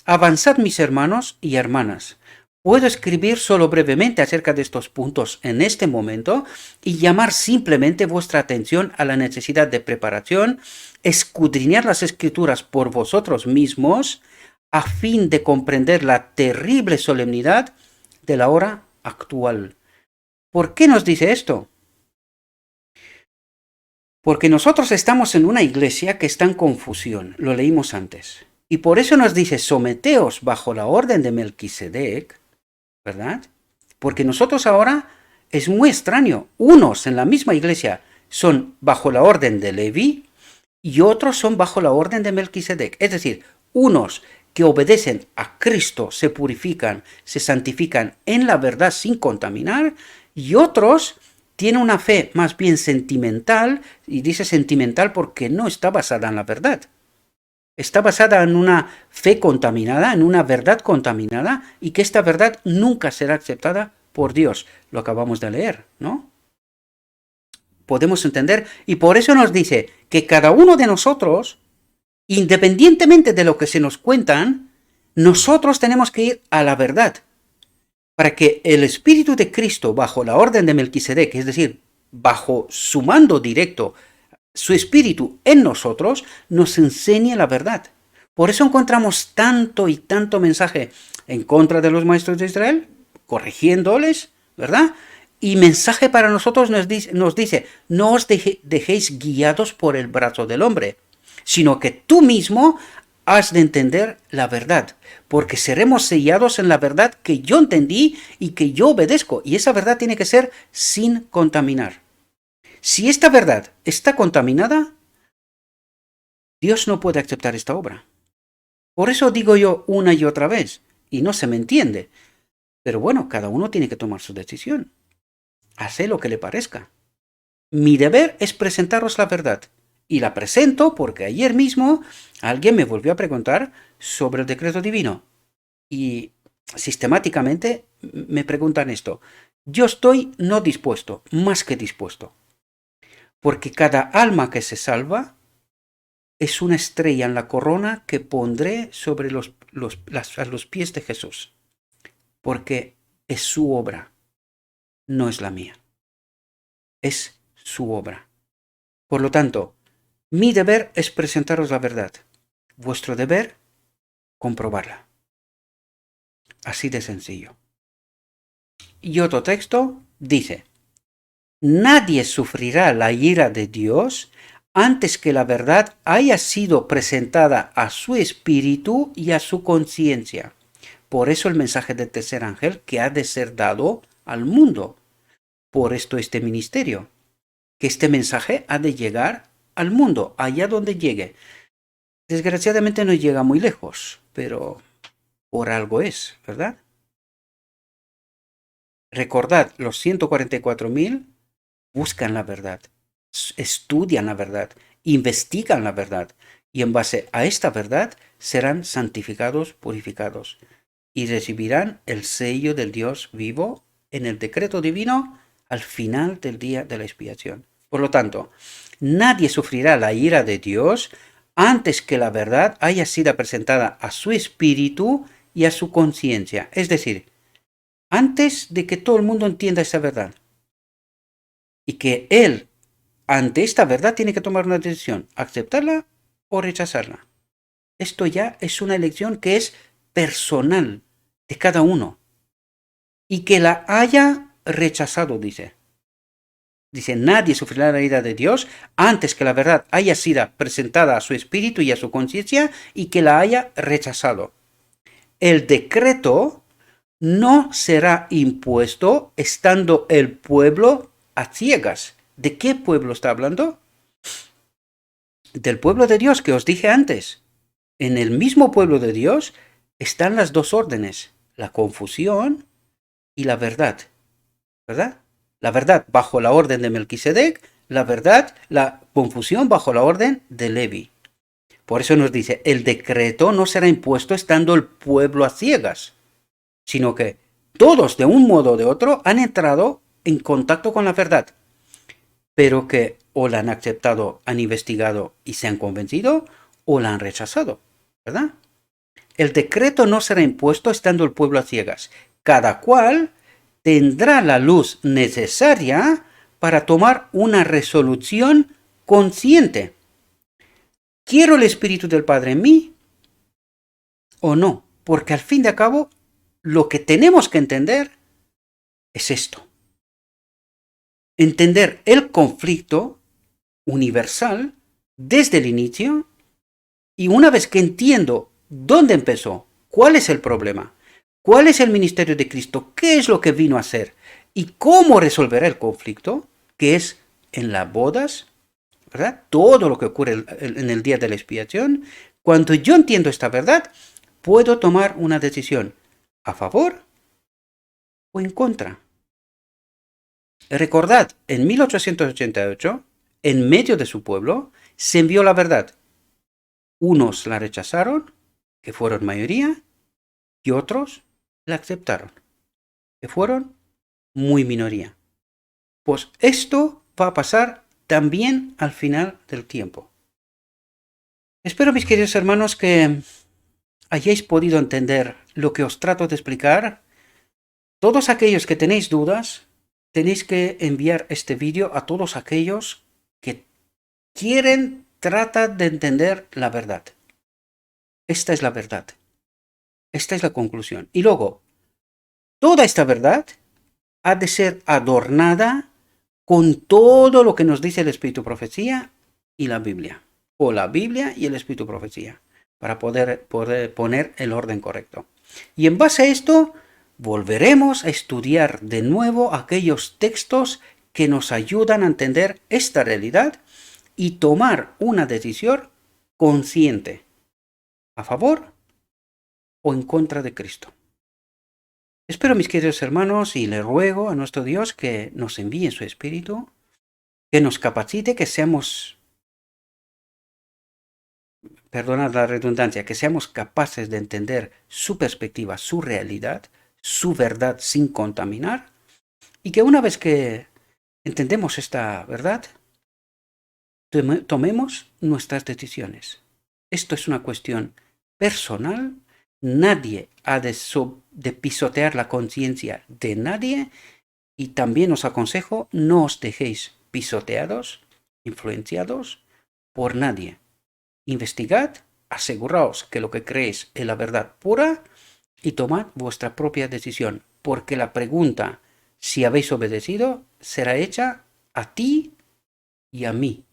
Avanzad, mis hermanos y hermanas. Puedo escribir solo brevemente acerca de estos puntos en este momento y llamar simplemente vuestra atención a la necesidad de preparación, escudriñar las escrituras por vosotros mismos, a fin de comprender la terrible solemnidad de la hora actual. ¿Por qué nos dice esto? Porque nosotros estamos en una iglesia que está en confusión, lo leímos antes. Y por eso nos dice, someteos bajo la orden de Melquisedec, ¿verdad? Porque nosotros ahora es muy extraño. Unos en la misma iglesia son bajo la orden de Leví y otros son bajo la orden de Melquisedec. Es decir, unos que obedecen a Cristo se purifican, se santifican en la verdad sin contaminar, y otros tienen una fe más bien sentimental, y dice sentimental porque no está basada en la verdad. Está basada en una fe contaminada, en una verdad contaminada, y que esta verdad nunca será aceptada por Dios. Lo acabamos de leer, ¿no? Podemos entender, y por eso nos dice que cada uno de nosotros, independientemente de lo que se nos cuentan, nosotros tenemos que ir a la verdad, para que el Espíritu de Cristo, bajo la orden de Melquisedec, es decir, bajo su mando directo, su espíritu en nosotros, nos enseña la verdad. Por eso encontramos tanto y tanto mensaje en contra de los maestros de Israel, corrigiéndoles, ¿verdad? Y mensaje para nosotros nos dice, no os dejéis guiados por el brazo del hombre, sino que tú mismo has de entender la verdad, porque seremos sellados en la verdad que yo entendí y que yo obedezco, y esa verdad tiene que ser sin contaminar. Si esta verdad está contaminada, Dios no puede aceptar esta obra. Por eso digo yo una y otra vez, y no se me entiende. Pero bueno, cada uno tiene que tomar su decisión. Hace lo que le parezca. Mi deber es presentaros la verdad. Y la presento porque ayer mismo alguien me volvió a preguntar sobre el decreto divino. Y sistemáticamente me preguntan esto. Yo estoy no dispuesto, más que dispuesto. Porque cada alma que se salva es una estrella en la corona que pondré sobre a los pies de Jesús, porque es su obra, no es la mía, es su obra. Por lo tanto, mi deber es presentaros la verdad, vuestro deber, comprobarla. Así de sencillo. Y otro texto dice, nadie sufrirá la ira de Dios antes que la verdad haya sido presentada a su espíritu y a su conciencia. Por eso el mensaje del tercer ángel que ha de ser dado al mundo. Por esto este ministerio, que este mensaje ha de llegar al mundo, allá donde llegue. Desgraciadamente no llega muy lejos, pero por algo es, ¿verdad? Recordad, los 144.000 buscan la verdad, estudian la verdad, investigan la verdad, y en base a esta verdad serán santificados, purificados, y recibirán el sello del Dios vivo en el decreto divino al final del día de la expiación. Por lo tanto, nadie sufrirá la ira de Dios antes que la verdad haya sido presentada a su espíritu y a su conciencia. Es decir, antes de que todo el mundo entienda esa verdad. Y que él, ante esta verdad, tiene que tomar una decisión, aceptarla o rechazarla. Esto ya es una elección que es personal de cada uno. Y que la haya rechazado, dice. Dice, nadie sufrirá la ira de Dios antes que la verdad haya sido presentada a su espíritu y a su conciencia y que la haya rechazado. El decreto no será impuesto estando el pueblo a ciegas. ¿De qué pueblo está hablando? Del pueblo de Dios que os dije antes. En el mismo pueblo de Dios están las dos órdenes, la confusión y la verdad. ¿Verdad? La verdad bajo la orden de Melquisedec, la verdad, la confusión bajo la orden de Levi. Por eso nos dice, el decreto no será impuesto estando el pueblo a ciegas, sino que todos de un modo o de otro han entrado en contacto con la verdad, pero que o la han aceptado, han investigado y se han convencido, o la han rechazado, ¿verdad? El decreto no será impuesto estando el pueblo a ciegas. Cada cual tendrá la luz necesaria para tomar una resolución consciente. ¿Quiero el Espíritu del Padre en mí o no? Porque al fin de cabo, lo que tenemos que entender es esto. Entender el conflicto universal desde el inicio, y una vez que entiendo dónde empezó, cuál es el problema, cuál es el ministerio de Cristo, qué es lo que vino a hacer y cómo resolverá el conflicto, que es en las bodas, ¿verdad? Todo lo que ocurre en el día de la expiación. Cuando yo entiendo esta verdad, puedo tomar una decisión a favor o en contra. Recordad, en 1888, en medio de su pueblo, se envió la verdad. Unos la rechazaron, que fueron mayoría, y otros la aceptaron, que fueron muy minoría. Pues esto va a pasar también al final del tiempo. Espero, mis queridos hermanos, que hayáis podido entender lo que os trato de explicar. Todos aquellos que tenéis dudas, tenéis que enviar este vídeo a todos aquellos que tratan de entender la verdad. Esta es la verdad. Esta es la conclusión. Y luego, toda esta verdad ha de ser adornada con todo lo que nos dice el Espíritu Profecía y la Biblia. O la Biblia y el Espíritu Profecía. Para poder poner el orden correcto. Y en base a esto, volveremos a estudiar de nuevo aquellos textos que nos ayudan a entender esta realidad y tomar una decisión consciente, a favor o en contra de Cristo. Espero, mis queridos hermanos, y le ruego a nuestro Dios que nos envíe su Espíritu, que nos capacite, que seamos, perdonad la redundancia, que seamos capaces de entender su perspectiva, su realidad, su verdad sin contaminar, y que una vez que entendemos esta verdad, tomemos nuestras decisiones. Esto es una cuestión personal. Nadie ha de pisotear la conciencia de nadie. Y también os aconsejo, no os dejéis pisoteados, influenciados por nadie. Investigad, aseguraos que lo que creéis es la verdad pura y tomad vuestra propia decisión, porque la pregunta si habéis obedecido será hecha a ti y a mí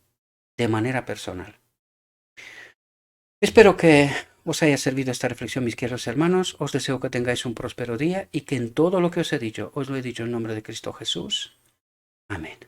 de manera personal. Espero que os haya servido esta reflexión, mis queridos hermanos. Os deseo que tengáis un próspero día y que en todo lo que os he dicho, os lo he dicho en nombre de Cristo Jesús. Amén.